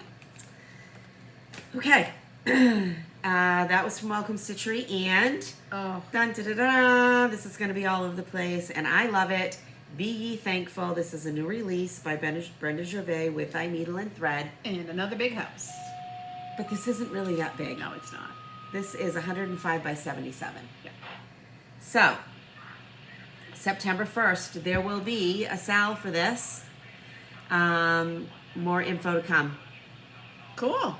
okay, that was from Welcome Stitchery, and Oh. dun da da da. This is going to be all over the place, and I love it. Be Ye Thankful. This is a new release by Brenda Gervais with I Needle and Thread. And another big house. But this isn't really that big. No, it's not. This is 105 by 77. Yeah. So, September 1st, there will be a sale for this. More info to come. Cool.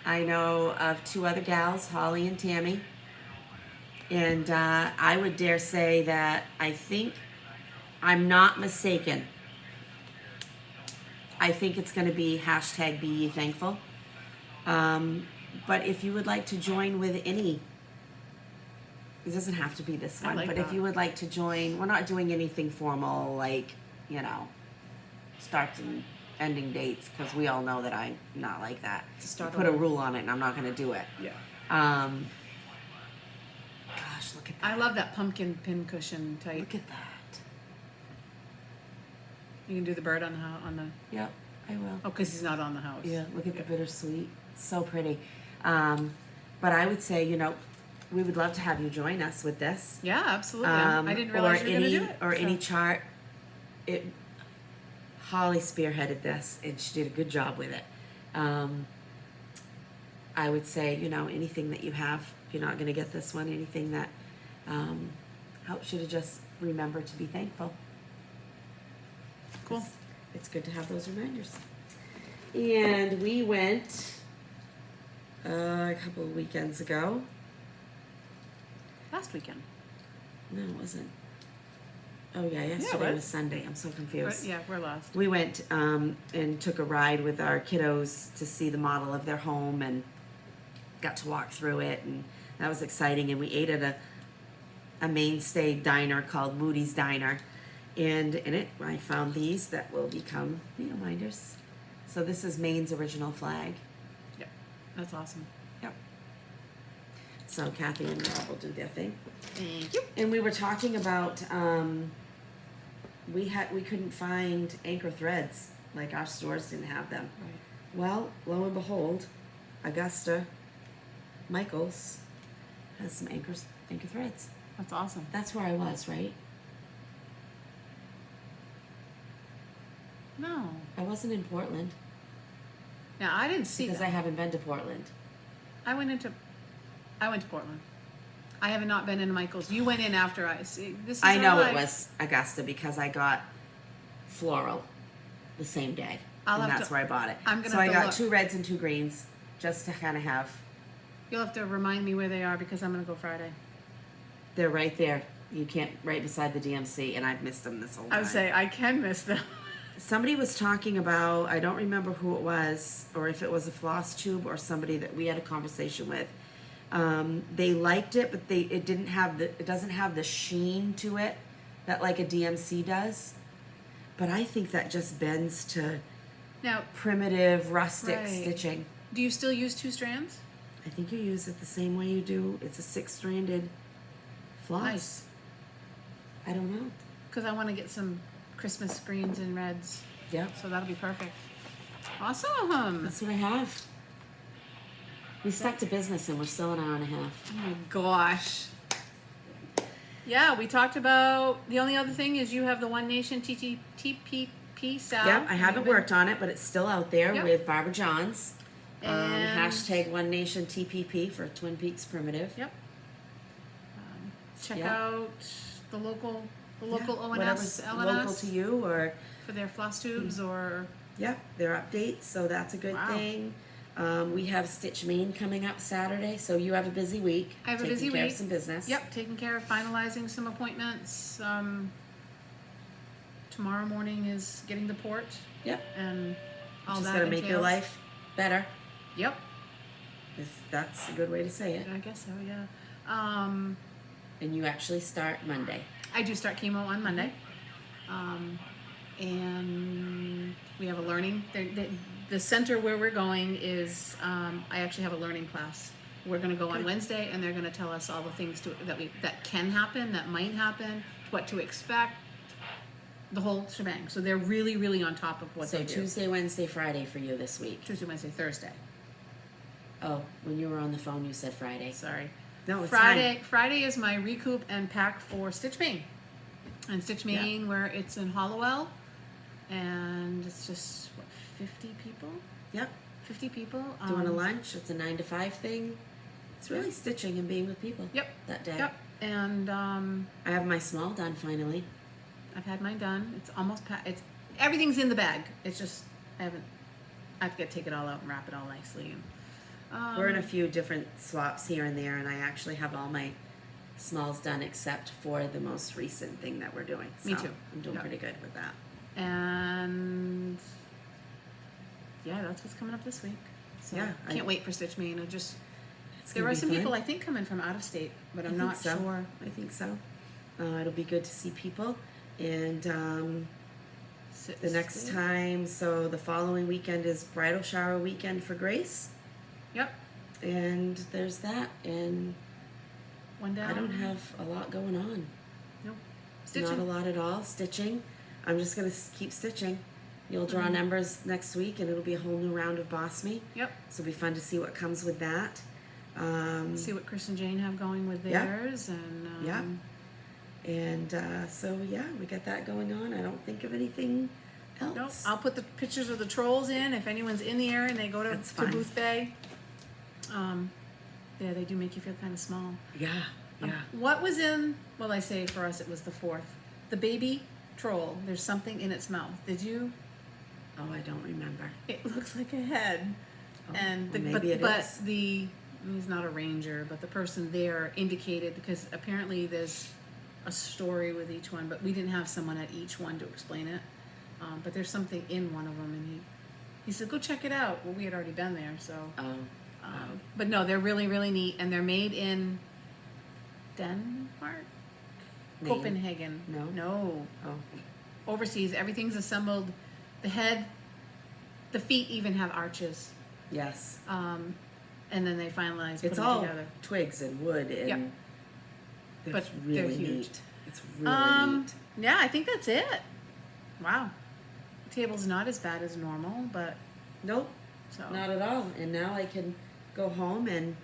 I know of two other gals, Holly and Tammy. And I would dare say that I think I'm not mistaken. I think it's going to be hashtag Be Ye Thankful. But if you would like to join with any, it doesn't have to be this I one, like but that. if you would like to join, we're not doing anything formal like, starts and ending dates, because we all know that I'm not like that. To start Put a over. rule on it and I'm not going to do it. Yeah. Gosh, look at that. I love that pumpkin pin cushion type. Look at that. You can do the bird on the. Yep, I will. Oh, because he's not on the house. Yeah, look at the bittersweet. So pretty. But I would say, we would love to have you join us with this. Yeah, absolutely. I didn't realize you were going to do it. Or so. any chart. Holly spearheaded this, and she did a good job with it. I would say, anything that you have, if you're not going to get this one, anything that helps you to just remember to be thankful. Cool. It's good to have those reminders. And we went a couple of weekends ago. Last weekend. No, it wasn't. Oh yeah, yesterday was. was Sunday. I'm so confused. Yeah, we're lost. We went and took a ride with our kiddos to see the model of their home and got to walk through it, and that was exciting. And we ate at a mainstay diner called Moody's Diner, and in it I found these that will become minders. So this is Maine's original flag. Yeah, that's awesome. Yep. So Kathy and Rob will do their thing. Thank you. And we were talking about we couldn't find anchor threads, like our stores didn't have them. Right. Well, lo and behold, Augusta Michaels has some anchor threads. That's awesome. That's where I was, right? No. I wasn't in Portland Now, I didn't see because that. I haven't been to Portland. I went to Portland. I have not been in Michael's. You went in after I see. This is I know our it life. was Augusta because I got floral the same day, I'll and have that's to- where I bought it. I'm gonna so I have to got look. 2 reds and 2 greens just to kind of have. You'll have to remind me where they are because I'm gonna go Friday. They're right there. You can't right beside the DMC, and I've missed them this whole time. I would say I can miss them. Somebody was talking about, I don't remember who it was, or if it was a Flosstube or somebody that we had a conversation with. They liked it, but it doesn't have the sheen to it that like a DMC does. But I think that just bends to Now, primitive rustic Right. stitching. do you still use 2 strands? I think you use it the same way you do. It's a 6-stranded floss. Nice. I don't know. Because I want to get some Christmas greens and reds. Yep. So that'll be perfect. Awesome. That's what I have. We stuck to business and we're still an hour and a half. Oh my gosh. Yeah, we talked about, the only other thing is you have the One Nation TPP Sal. Yep, I haven't worked on it, but it's still out there Yep. with Barbara Johns. And- Hashtag One Nation TPP for Twin Peaks Primitive. Yep. Check Yeah. out the local Yeah, ONS, whatever's local LNS to you, or for their floss tubes or yeah, their updates. So that's a good Wow. thing. We have Stitch Maine coming up Saturday, so you have a busy week. I have a taking busy care week. of some business. Yep, taking care of finalizing some appointments. Tomorrow morning is getting the port Yep. and all Just that gotta make your entails. life better. Yep, If that's a good way to say it. I guess so. Yeah. And you actually start Monday. I do start chemo on Monday, and we have a learning. The center where we're going is I actually have a learning class. We're going to go on Good. Wednesday, and they're going to tell us all the things that can happen, that might happen, what to expect, the whole shebang. So they're really, really on top of what So they do. Tuesday, Wednesday, Friday for you this week. Tuesday, Wednesday, Thursday. Oh, when you were on the phone, you said Friday. Sorry. No, it's Friday is my recoup and pack for Stitch Maine. And Stitch Yeah. Maine, where it's in Hollowell, and it's just what, 50 people? Yep. 50 people. Doing a lunch. It's a 9 to 5 thing. It's really stitching and being with people. Yep. That day. Yep. And I have my small done finally. I've had mine done. It's almost it's everything's in the bag. It's just I've got to take it all out and wrap it all nicely. And, We're in a few different swaps here and there, and I actually have all my smalls done except for the most recent thing that we're doing. Me So too. I'm doing Yep. pretty good with that. And yeah, that's what's coming up this week. So Yeah, can't wait for Stitch Maine. It's There gonna are be some fun. people I think coming from out of state, but I'm not so. sure. I think so. It'll be good to see people. And the next time, so the following weekend is bridal shower weekend for Grace. Yep. And there's that. And One down. I don't have a lot going on. Nope. Not a Stitching. lot at all. Stitching. I'm just going to keep stitching. You'll draw Mhm. numbers next week, and it'll be a whole new round of BOSME. Yep. So it'll be fun to see what comes with that. See what Chris and Jane have going with Yeah. theirs, and Yeah. And so, yeah, we got that going on. I don't think of anything else. Nope. I'll put the pictures of the trolls in if anyone's in the area and they go to, That's to fine. Booth Bay. Yeah, they do make you feel kind of small. Yeah, yeah. What was in? Well, I say for us it was the 4th. The baby troll. There's something in its mouth. Did you? Oh, I don't remember. It looks like a head. Oh, And well, the, maybe it but is. he's not a ranger, but the person there indicated, because apparently there's a story with each one, but we didn't have someone at each one to explain it. But there's something in one of them, and he said, "Go check it out." Well, we had already been there, so. But no, they're really, really neat, and they're made in Denmark, Maine? Copenhagen. No, Oh, overseas. Everything's assembled. The head, the feet even have arches. yes. And then they finalize put It's them all together. twigs and wood, and Yep. it's But really they're huge. neat. It's really neat. Yeah, I think that's it. Wow. The table's not as bad as normal, but Nope, so not at all. And now I can go home and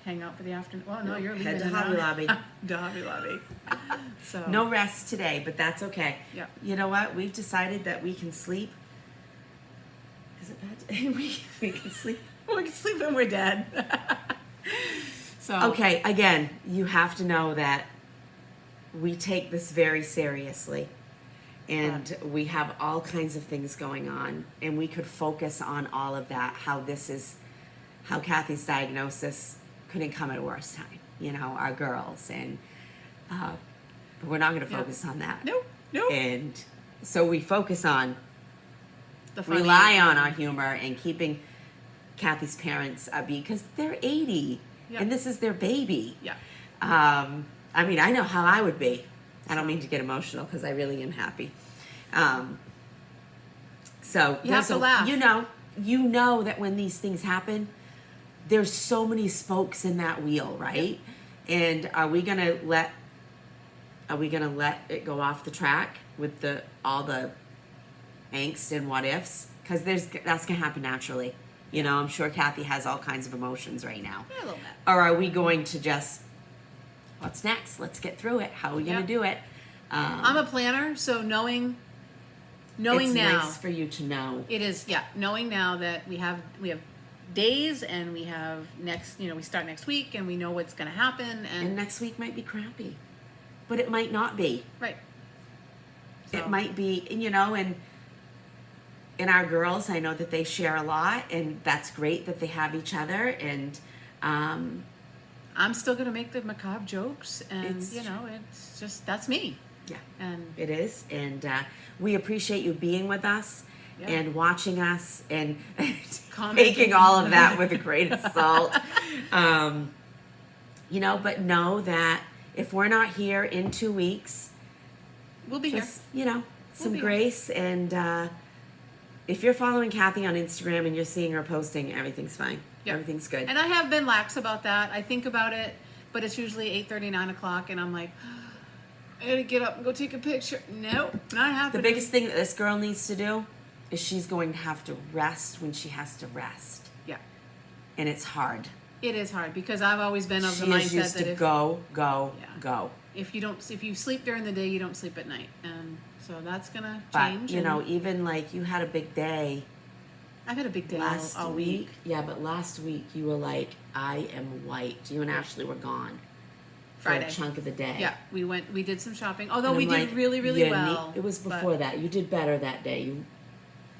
hang out for the afternoon. Well, no, you're leaving. Head to an Hobby hour. Lobby. To Hobby Lobby. So No rest today, but that's okay. Yeah. You know what? We've decided that we can sleep. Is it bad? we can sleep. we can sleep when we're dead. So Okay, again, you have to know that we take this very seriously. And we have all kinds of things going on. And we could focus on all of that, how Kathy's diagnosis couldn't come at a worse time. You know, our girls. And but we're not going to focus on that. Nope. And so we focus on, The funny- rely on our humor and keeping Kathy's parents upbeat because they're 80 Yeah. and this is their baby. Yeah. I mean, I know how I would be. I don't mean to get emotional because I really am happy. So You have to laugh. You know that when these things happen, there's so many spokes in that wheel, right? And are we gonna let it go off the track with all the angst and what ifs? Because that's gonna happen naturally. You know, I'm sure Kathy has all kinds of emotions right now. Yeah, a little bit. Or are we going to just, what's next? Let's get through it. How are we going to do it? I'm a planner, so knowing it's now, nice for you to know. it is, knowing now that we have days and we have we start next week and we know what's going to happen And next week might be crappy, but it might not be. right. It might be, and our girls, I know that they share a lot, and that's great that they have each other. And I'm still going to make the macabre jokes, and It's it's just that's me. yeah, And it is. And we appreciate you being with us Yeah. and watching us and Commenting. taking all of that with a grain of salt. But know that if we're not here in 2 weeks, we'll be here. just some be here. grace. And if you're following Kathy on Instagram and you're seeing her posting, everything's fine. Yep. Everything's good. And I have been lax about that. I think about it, but it's usually 8:30, 9 o'clock, and I'm like, I gotta get up and go take a picture. Nope, not The happening. biggest thing that this girl needs to do is she's going to have to rest when she has to rest, Yeah, and it's hard. it is hard because I've always been of She the is mindset used that to if go. if you sleep during the day, you don't sleep at night, and so that's gonna But change. even like you had a big day I've had a big day last all week. week. Yeah, but last week you were like, I am wiped. You and Ashley were gone for Friday. a chunk of the day. Yeah, we did some shopping. Although And we I'm did like, really, really well. It was but- before that. You did better that day. You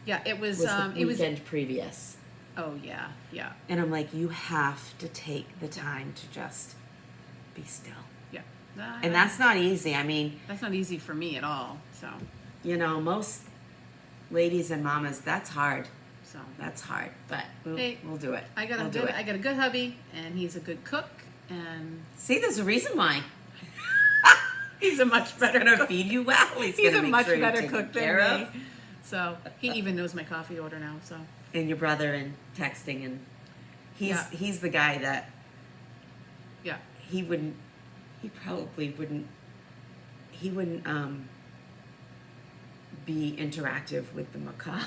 Yeah, it was. was the It was. weekend previous. Oh yeah, yeah, And I'm like, you have to take the time to just be still. yeah. And that's not easy. I mean, that's not easy for me at all. So most ladies and mamas, that's hard. so. That's hard. But Hey, we'll do it. I got We'll a do good. it. I got a good hubby, and he's a good cook, and See, there's a reason why. he's a much better He's gonna cook. feed you well. He's He's gonna a make much sure you're better taken cook than care me. of. So he even knows my coffee order now. So And your brother and texting, and he's the guy that yeah, he probably wouldn't be interactive with the macabre.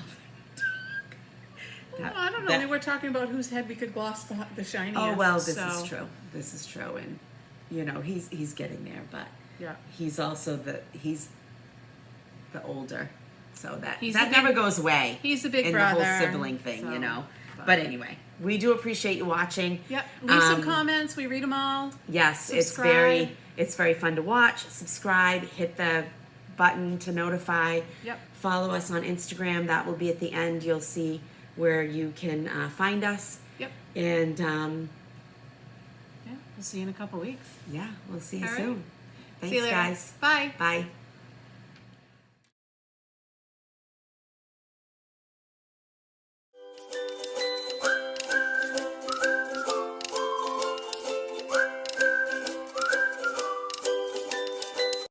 well, I don't know. We were talking about whose head we could gloss the shiniest. Oh well, this so, is true. This is true, and he's getting there, but Yeah, he's also the older, so that He's that the big- never goes away. he's the big in brother. the whole sibling thing, so, But anyway, we do appreciate you watching. Yep. Leave some Um, comments. We read them all. Yes, Subscribe. it's very fun to watch. Subscribe, hit the button to notify. Yep. Follow us on Instagram. That will be at the end. You'll see where you can find us. Yep. And Yeah. We'll see you in a couple weeks. yeah, we'll see you All right. soon. See Thanks, you later. guys. Bye. Bye.